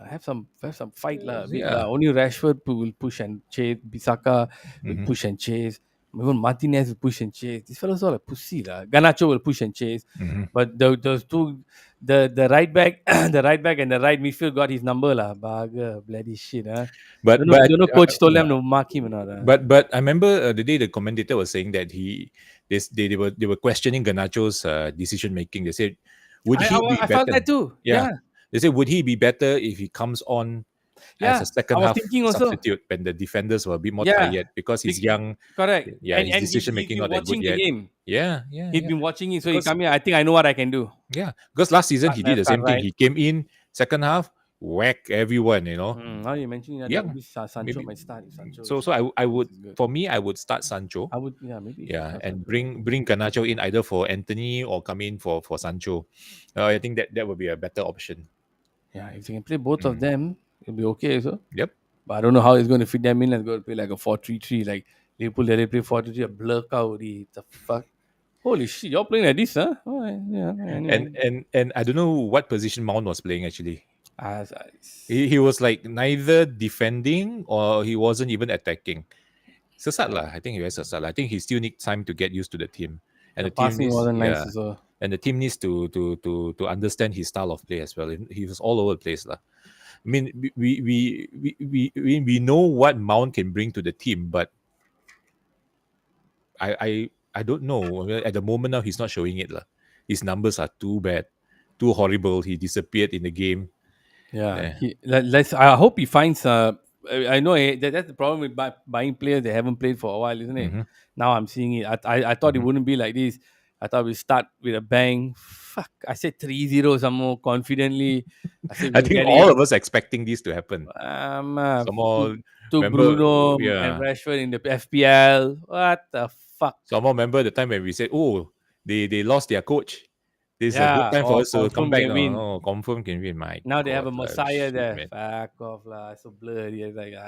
have some fight lah, a bit Yeah. lah. Only Rashford will push and chase. Bisaka will Hmm. push and chase. Even Martinez will push and chase. These fellows all like pussy lah. Ganacho will push and chase. Hmm. But those two, the right back, the right back and the right midfield got his number lah. Bugger, bloody shit, huh? But but Don't know uh, coach told them to mark him or not. but I remember the day the commentator was saying that they were questioning Ganacho's decision making. They said, would I, I he wa- be I felt better? that too. Yeah, Yeah, they said, would he be better if he comes on as yeah. a I second was half thinking also. substitute when the defenders were a bit more Yeah, tired because he's Bec- young. correct. Yeah, And his he's decision he's making been not that good watching the yet. game. Yeah, yeah, He's yeah. been watching it, so he Because come here. I think I know what I can do. yeah, because last season Start he did left, the start same thing. right. He came in second half, whack everyone. Now you mentioning that, Yeah, maybe Sancho maybe. might start if Sancho So is so I would is good. for me I would start Sancho. I would, yeah, maybe you should Yeah, start and Sancho. bring Garnacho in either for Anthony or come in for Sancho. I think that would be a better option. Yeah, if you can play both of Mm. them, it'll be okay. So, Yep. but I don't know how he's going to fit them in. Let's go play like a 4-3-3. Like Liverpool, they play 4-3-3. A blur out. The fuck. Holy shit, you're playing like this, huh? Oh, yeah. And Anyway, and and I don't know what position Mount was playing actually. as He was like neither defending or he wasn't even attacking. Sesat yeah, lah. I think he was sesat lah. I think he still needs time to get used to the team, and the the team passing needs wasn't nice yeah, as well. and the team needs to understand his style of play as well. He was all over the place lah. I mean, we know what Mount can bring to the team, but I don't know. At the moment now, he's not showing it lah. His numbers are too bad, too horrible. He disappeared in the game. Yeah, Yeah. let's. I hope he finds. I know that's the problem with buying players they haven't played for a while, isn't it? Hmm. Now I'm seeing it. I thought it Hmm. wouldn't be like this. I thought we start with a bang. Fuck! I said 3-0 some more confidently. I said I we'll think get all it. of us expecting this to happen. Some more To remember, Bruno and yeah. Rashford in the FPL. What the fuck? Some more remember the time when we said, "Oh, they lost their coach. This is a good Yeah, time for or us to come confirm back." can No, win. no, confirm can win. My Now they have God, a Messiah shit, there. man. Fuck off lah. So blurry. It's like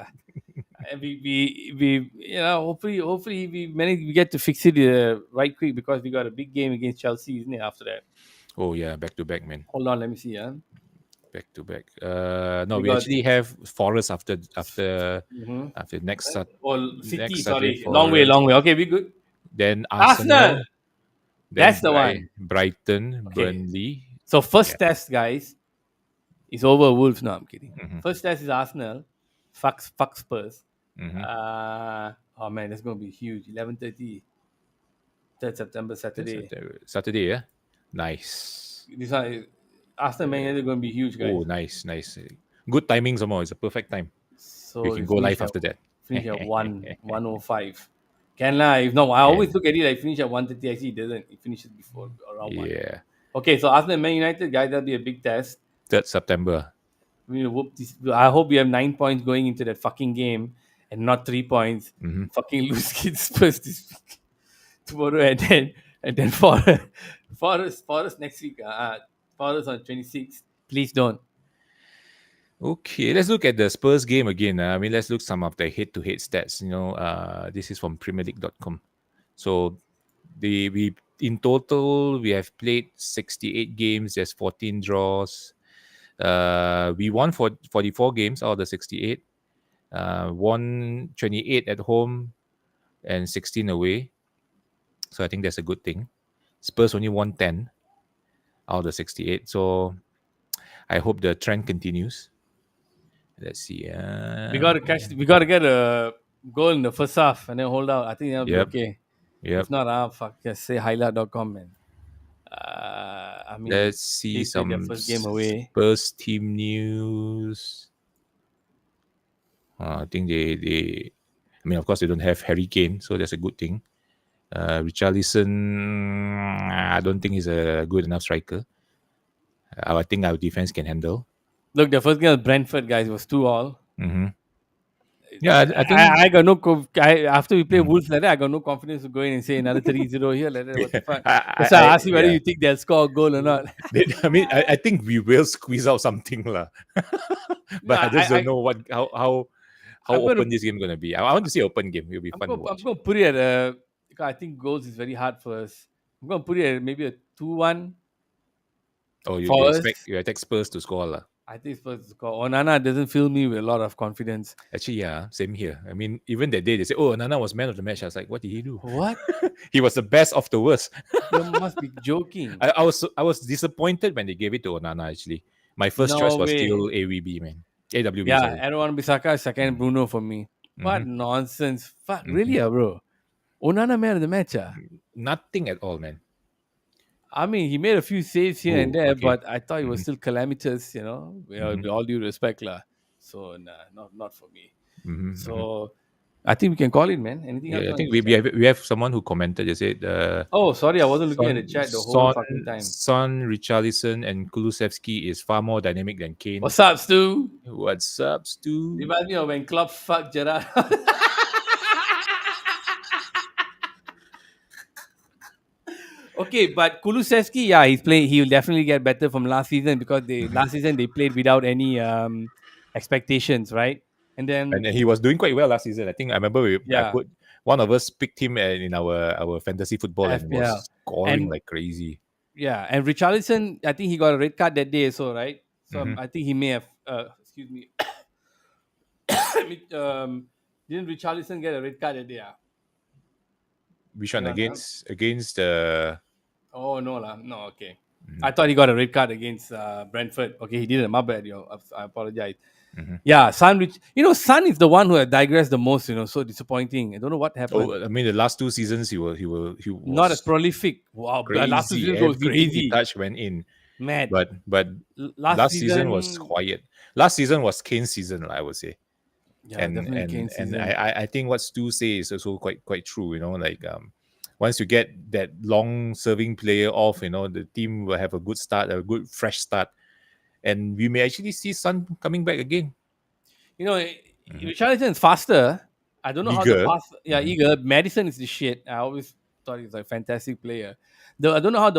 and we hopefully we get to fix it right quick because we got a big game against Chelsea, isn't it? After that, Oh yeah, back to back, man. hold on, let me see. Back to back. No, We we got actually have Forest mhm. after City. next Saturday Sorry, long way, Forest. long way. Okay, we good. Then Arsenal. Arsenal. Then That's the one. Brighton, Okay, Burnley. so first Yeah. test, guys, is over Wolves. No, I'm kidding. Hmm. First test is Arsenal. Fuck Spurs. Hmm. Oh man, that's gonna be huge. 11:30, 3rd September, Saturday. Saturday, yeah. Nice. This one, Arsenal Man United going to be huge, guys. Oh, nice, nice. Good timing, some more. It's a perfect time. We So can it go live after that. finish at 1:05. Can lah. If not, I always And look at it like finish at 1:30. Actually, it doesn't. It finishes before around 1. yeah, Okay, so Arsenal Man United, guys, that'll be a big test. 3rd September. We whoop this. I hope we have 9 points going into that fucking game and not 3 points. Hmm. Fucking lose kids first this week, tomorrow, and then Forest next week. Forest on 26th. Please don't. Okay, let's look at the Spurs game again. I mean, let's look some of the head-to-head stats. This is from PremierLeague.com. So, we in total we have played 68 games. There's 14 draws. We won 44 games out of the 68. Won 28 at home and 16 away. So I think that's a good thing. Spurs only won 10 out of the 68. So I hope the trend continues. Let's see. We got to catch. We got to get a goal in the first half and then hold out. I think that'll be Yep. okay. Yep. If not, fuck, just say highlight.com, man. I mean, Let's see they played their some first game away. Spurs team news. I think they. I mean, of course, they don't have Harry Kane, so that's a good thing. Richarlison, I don't think he's a good enough striker. I think our defense can handle. Look, the first game of Brentford, guys, was 2-2. Mm-hmm. Yeah, I think I got no. After we play Wolves like that, I got no confidence to go in and say another 3-0 here. Like that. What the fuck? That's why I asked you whether you think they'll score a goal or not. I mean, I think we will squeeze out something, lah. But I just don't know how open this game is gonna be. I want to see an open game. It'll be fun to watch. I'm going to put it at because I think goals is very hard for us. I'm going to put it at maybe a 2-1. Oh, you expect Spurs to score, lah. I think Spurs to score. Onana doesn't fill me with a lot of confidence. Actually, yeah, same here. I mean, even that day they say, "Oh, Onana was man of the match." I was like, "What did he do?" What? He was the best of the worst. You must be joking. I was disappointed when they gave it to Onana. Actually, my first choice was still AWB, man. AWB. Yeah, sorry. Aaron Bissaka, second Bruno for me. What nonsense! Fuck, really, bro? Onana man of the match, Nothing at all, man. I mean, he made a few saves here and there, but I thought it was still calamitous, with all due respect, lah. So, nah, not for me. So, I think we can call it, man. Anything else? I think we have someone who commented. They said, "Oh, sorry, I wasn't looking at the chat the whole fucking time." Son, Richarlison, and Kulusevski is far more dynamic than Kane. What's up, Stu? What's up, Stu? Reminds me of when Klopp fucked Gerrard. Okay, but Kulusevski, yeah, he's playing. He will definitely get better from last season because last season they played without any expectations, right? And he was doing quite well last season. I think I remember one of us picked him in our fantasy football and was scoring like crazy. Yeah, and Richarlison, I think he got a red card that day, so right. So I think he may have. Excuse me. Didn't Richarlison get a red card that day? Which one against the? Oh no lah, no, okay. I thought he got a red card against Brentford. Okay, he didn't. My bad, yo. I apologize. Yeah, Son is the one who had digressed the most. So disappointing. I don't know what happened. Oh, I mean, the last 2 seasons he was not as prolific. Wow, crazy. Last 2 seasons was crazy. He touched went in. Mad. But last season was quiet. Last season was Kane's season, I would say. Yeah, definitely Kane's season. I think what Stu says is also quite true. Like once you get that long serving player off, the team will have a good start, a good fresh start, and we may actually see Son coming back again. Richarlison is faster. I don't know eager. How the pass. Yeah, eager. Madison is the shit. I always thought he was a fantastic player. I don't know how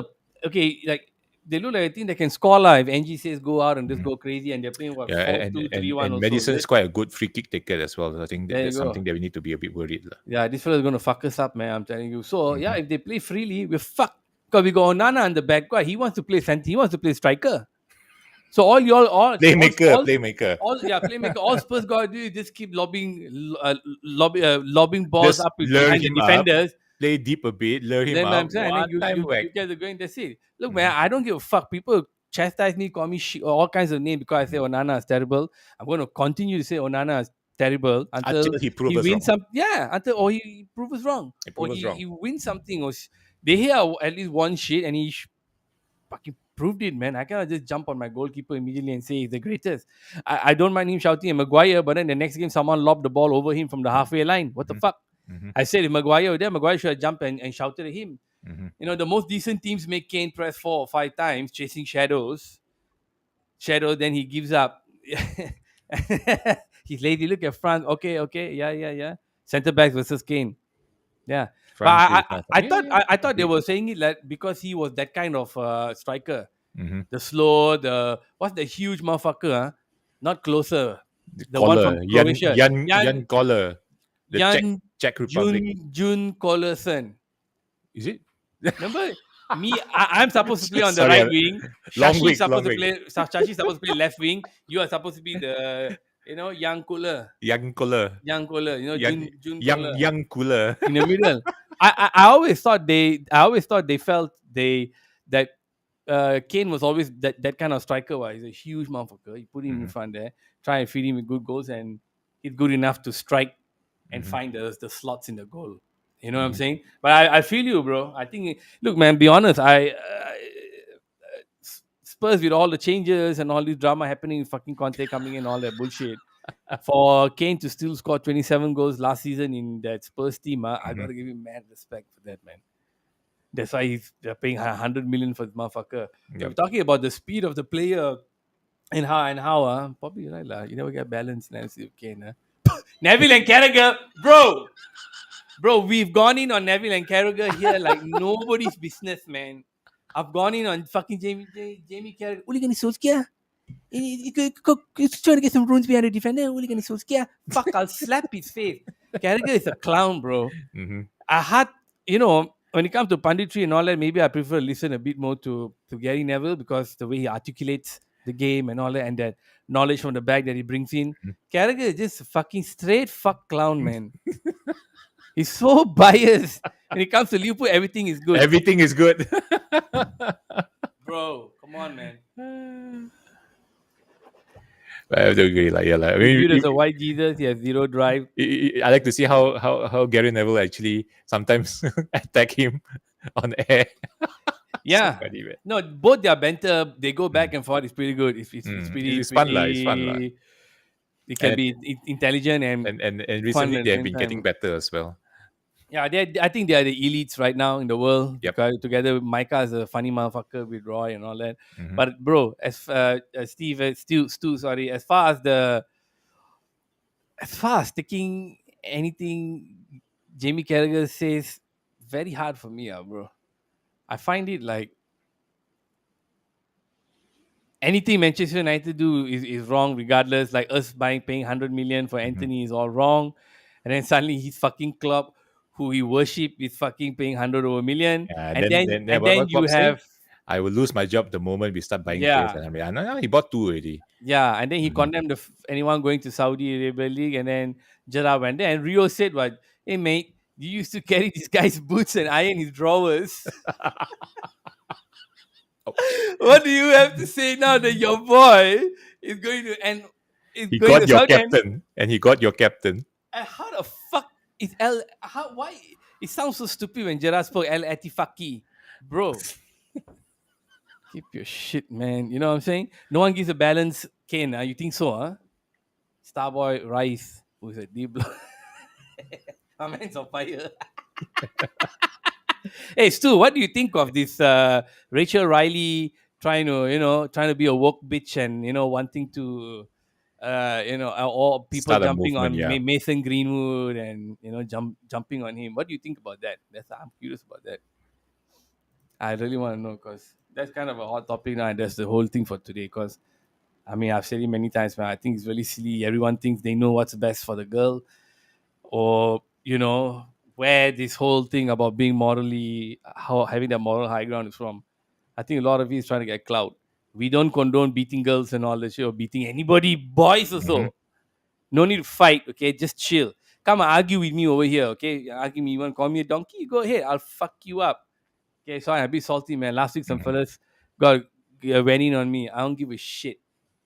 they look like a team that can score if NG says go out and just go crazy, and they're playing 4-2-3-1. And Madison is quite a good free kick taker as well. So I think that's something that we need to be a bit worried. Yeah, this fellow is going to fuck us up, man. I'm telling you. So yeah, if they play freely, we're fucked. Because we got Onana in the back. He wants to play center. He wants to play striker. So playmaker. Playmaker. All Spurs got to do is just keep lobbing balls just up behind the defenders. Play deep a bit, lure him up. You guys are going. That's it. Look, man, I don't give a fuck. People chastise me, call me shit, all kinds of names because I say Onana is terrible. I'm going to continue to say Onana is terrible until he proves wins wrong. Until he proves wrong. He wins something, or they hear at least one shit and he fucking proved it, man. I cannot just jump on my goalkeeper immediately and say he's the greatest. I don't mind him shouting at Maguire, but then the next game someone lobbed the ball over him from the halfway line. What the fuck? I said if Maguire should have jumped and shouted at him. The most decent teams make Kane press 4 or 5 times, chasing shadows. Then he gives up. He's lazy. Look at France. Okay. Yeah. Centre backs versus Kane. Yeah. But I thought they were saying it like because he was that kind of striker. The slow, what's the huge motherfucker? Not closer. The Collar. one from Croatia. Jan Collar. The Czech Republic. June Collarson. Is it? Remember me? I'm supposed to play on the right wing. Shashi's supposed to play left wing. You are supposed to be the young Cooler. Young Cooler. June Young Cooler. in the middle. I always thought they felt that Kane was always that kind of striker. He's a huge motherfucker. You put him in Mm-hmm. front there, try and feed him with good goals, and he's good enough to strike and Mm-hmm. find the slots in the goal. You know what I'm Mm-hmm. saying? But I feel you, bro. I think, look, man, be honest. Spurs, with all the changes and all this drama happening, fucking Conte coming in, all that bullshit. For Kane to still score 27 goals last season in that Spurs team, I Mm-hmm. gotta give him mad respect for that, man. That's why they're paying 100 million for this motherfucker. If we're Yep. talking about the speed of the player and how, probably right, lah. You never get balance now. See Kane, Neville and Carragher, bro, we've gone in on Neville and Carragher here like nobody's business, man. I've gone in on fucking Jamie Carragher. Uli gani Solskjaer? He's trying to get some runs behind the defender. Uli gani Solskjaer? Fuck, I'll slap his face. Carragher is a clown, bro. Mm-hmm. I had, when it comes to punditry and all that, maybe I prefer to listen a bit more to Gary Neville because the way he articulates the game and all that, and that knowledge from the back that he brings in. Carragher is just a fucking straight fuck clown, man. He's so biased. When it comes to Liverpool, everything is good. Everything is good. Bro, come on, man. I have to agree. Like, yeah, like, I He's mean, viewed as a white Jesus. He has zero drive. I like to see how Gary Neville actually sometimes attack him on air. So Yeah. funny, man. No, both their banter, they go back Mm. and forth. It's pretty good. It's pretty, It's fun, lah. It's fun, lah. pretty. It can And, be intelligent and and fun recently at they the have same been getting time. better as well. Yeah, I think they are the elites right now in the world. Yep. Because together with Micah is a funny motherfucker with Roy and all that. Mm-hmm. But bro, Stu, sorry, as far as taking anything Jamie Carragher says, very hard for me, bro. I find it like anything Manchester United do is wrong, regardless. Like us paying 100 million for Mm-hmm. Anthony is all wrong, and then suddenly his fucking club, who he worship, is fucking paying 100 over million, Yeah, and then then what you Bob say? have, I will lose my job the moment we start buying players. yeah, And I mean, no, he bought two already. yeah, and then he Mm-hmm. condemned anyone going to Saudi Arabia League, and then Gerard went there, and Rio said, "What? Hey mate, you used to carry this guy's boots and iron his drawers." What do you have to say now that your boy is going to and is He going got to your Saudi? captain, and he got your captain. And how the fuck is L? How why? It sounds so stupid when Gerard spoke El Atifaki, bro. Keep your shit, man. You know what I'm saying? No one gives a balance. Kane, you think so, huh? Starboy Rice, who's a deep block. My man's on fire. Hey, Stu, what do you think of this Rachel Riley trying to be a woke bitch and wanting to or people Start a jumping movement, on yeah. Mason Greenwood and jumping on him. What do you think about that? I'm curious about that. I really want to know because that's kind of a hot topic now, and that's the whole thing for today. Because I mean, I've said it many times, man. I think it's really silly. Everyone thinks they know what's best for the girl, or where this whole thing about being morally, how having that moral high ground is from. I think a lot of it is trying to get clout. We don't condone beating girls and all that shit, or beating anybody, boys Mm-hmm. also. No need to fight, okay? Just chill. Come and argue with me over here, okay? Argue me, you want to call me a donkey? Go ahead, I'll fuck you up. Okay, sorry, I'm a bit salty, man. Last week some Mm-hmm. fellas got went in on me. I don't give a shit.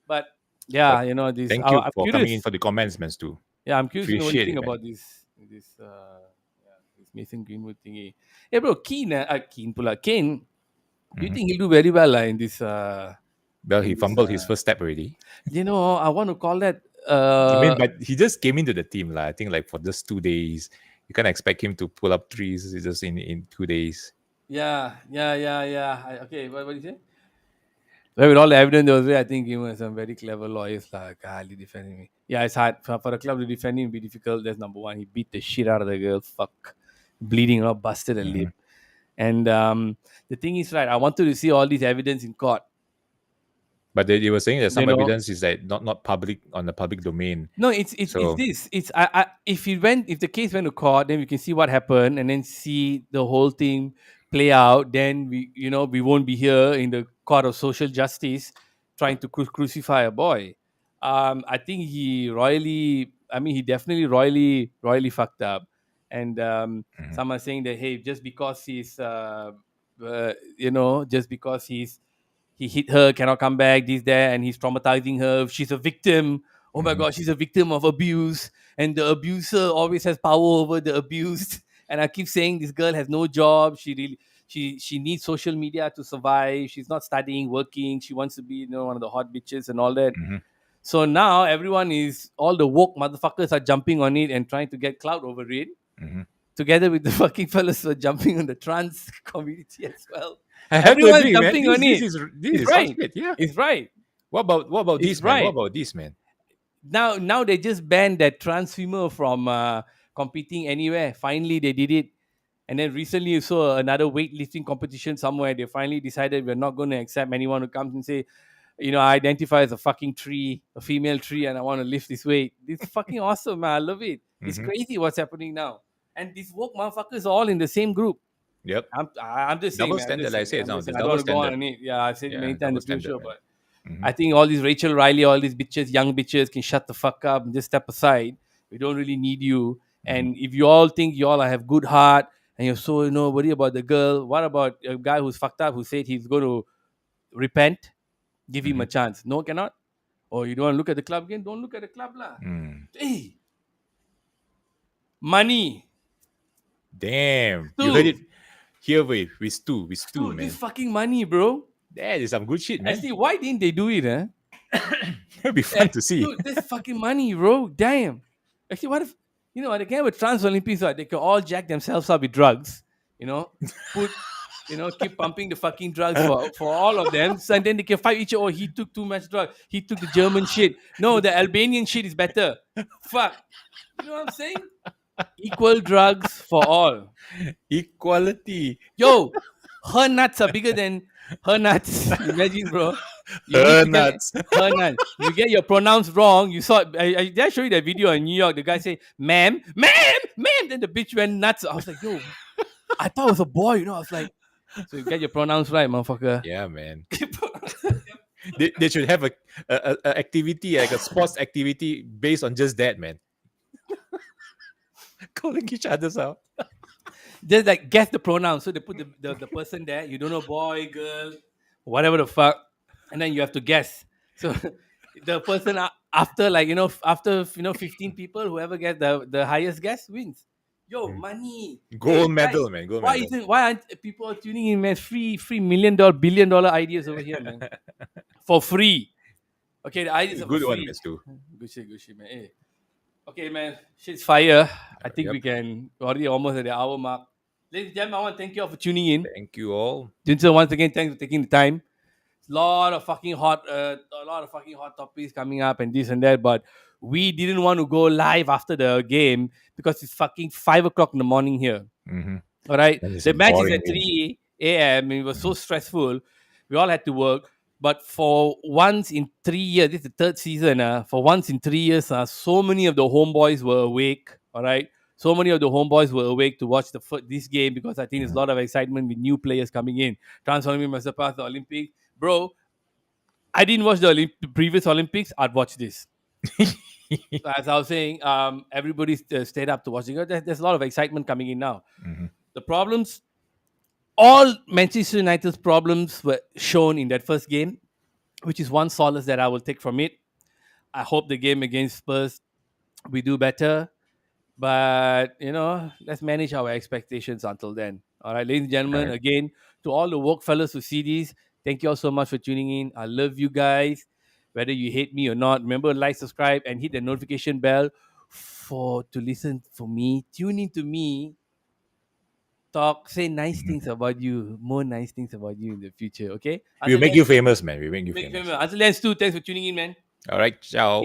But But yeah, this. thank you I'm for coming in curious. for the comments, man, too. Yeah, I'm curious to know what you Appreciate think it, man. about this Mason Greenwood thingy. Hey, bro, Kane. Do you Mm-hmm. think he'll do very well in this? Well, he In this, fumbled his first step already. I want to call that. I mean, but he just came into the team, lah. I think like for just 2 days, you can't expect him to pull up threes just in 2 days. Yeah. Okay, what do you say? Well, with all the evidence there was there, I think he was some very clever lawyers like hardly defending me. Yeah, it's hard for a club to defend him. It'd be difficult. That's number one. He beat the shit out of the girl. Fuck, bleeding out, busted a Mm-hmm. lip. And the thing is, right? I wanted to see all this evidence in court. But they were saying that You some know, evidence is that not public on the public domain. no, it's So this. It's if the case went to court, then we can see what happened and then see the whole thing play out. Then we won't be here in the court of social justice trying to crucify a boy. I think he definitely royally fucked up. and Mhm. some are saying that, hey, just because he's just because he hit her, cannot come back, this, that, and he's traumatizing her. She's a victim. Oh my Mhm. God, she's a victim of abuse, and the abuser always has power over the abused. And I keep saying this girl has no job. She needs social media to survive. She's not studying, working. She wants to be, one of the hot bitches and all that. Mhm. So now all the woke motherfuckers are jumping on it and trying to get clout over it, Mhm. together with the fucking fellas who are jumping on the trans community as well. I have to Everyone's agree, man. jumping on it. This It's is hot right. shit. Yeah. It's right. What about It's this, man? What right. about this, man? Now they just banned that trans swimmer from competing anywhere. Finally, they did it. And then recently, you saw another weightlifting competition somewhere. They finally decided we're not going to accept anyone who comes and say, I identify as a fucking tree, a female tree, and I want to lift this weight. It's fucking awesome, man. I love it. It's Mhm. crazy what's happening now. And these woke motherfuckers are all in the same group. Yep. I'm just saying, Double man. I'm standard, just like I saying. said I'm now. just saying. There's I don't double want to go on standard. on it. Yeah, I said Yeah, many times in double the previous standard, show, man. but Mhm. I think all these Rachel Riley, all these bitches, young bitches, can shut the fuck up and just step aside. We don't really need you. Mhm. And if you all think you all have good heart and you're so worried about the girl, what about a guy who's fucked up who said he's going to repent? Give him a Mhm. chance. No, cannot. Or you don't want to look at the club again? Don't look at the club lah. Mm. Hey, money. Damn. You heard Stu. it here with Stu, Stu, this man. fucking money, bro. That is some good shit, man. Actually, why didn't they do it, huh? It'll be fun to see. Dude, this fucking money, bro. Damn. Actually, what if they can have a trans Olympics, right? They can all jack themselves up with drugs, put keep pumping the fucking drugs for all of them. So, and then they can fight each other. Oh, he took too much drug. He took the German shit. No, the Albanian shit is better. Fuck. You know what I'm saying? Equal drugs for all. Equality. Yo, her nuts are bigger than her nuts. Imagine, bro. You need Her to get nuts. her nuts. You get your pronouns wrong. You saw. Did I show you that video in New York? The guy say, "Ma'am, ma'am, ma'am." Then the bitch went nuts. I was like, "Yo, I thought it was a boy." I was like, "So you get your pronouns right, motherfucker." Yeah, man. They should have a activity, like a sports activity based on just that, man. Calling each other's out. Just like guess the pronouns. So they put the person there. You don't know, boy, girl, whatever the fuck, and then you have to guess. So the person after 15 people, whoever gets the highest guess wins. Yo, Mm. money. Hey Gold guys, medal, man. Gold medal. why aren't people tuning in, man? Free $1 billion ideas over here, man. For free. Okay, the ideas are for Good one, free. Miss Stu. Good shit, man. Hey. Okay, man. Shit's fire. I think Yep. we can already almost at the hour mark. Ladies and gentlemen, I want to thank you all for tuning in. Thank you all. Junso, once again, thanks for taking the time. A lot of fucking hot topics coming up and this and that, but we didn't want to go live after the game because it's fucking 5 o'clock in the morning here. Mm-hmm. All right, That is the a match is boring at game. 3 a.m. It was so stressful. We all had to work. But for once in 3 years, this is the third season. For once in 3 years, so many of the homeboys were awake. All right, so many of the homeboys were awake to watch this game because I think there's a lot of excitement with new players coming in. Transforming myself past the Olympics, bro. I didn't watch the previous Olympics. I'd watch this. So as I was saying, everybody stayed up to watch it. There's a lot of excitement coming in now. Mm-hmm. The problems, all Manchester United's problems were shown in that first game, which is one solace that I will take from it. I hope the game against Spurs we do better, but let's manage our expectations until then. All right, ladies and All gentlemen, right. again to all the woke fellas who see these, thank you all so much for tuning in. I love you guys, whether you hate me or not. Remember, like, subscribe, and hit the notification bell to listen for me. Tune in to me. Talk, say nice Mm-hmm. things about you, more nice things about you in the future. Okay. We'll Until make then, you famous, man. We'll make you make famous. Until then, Stu, thanks for tuning in, man. All right. Ciao.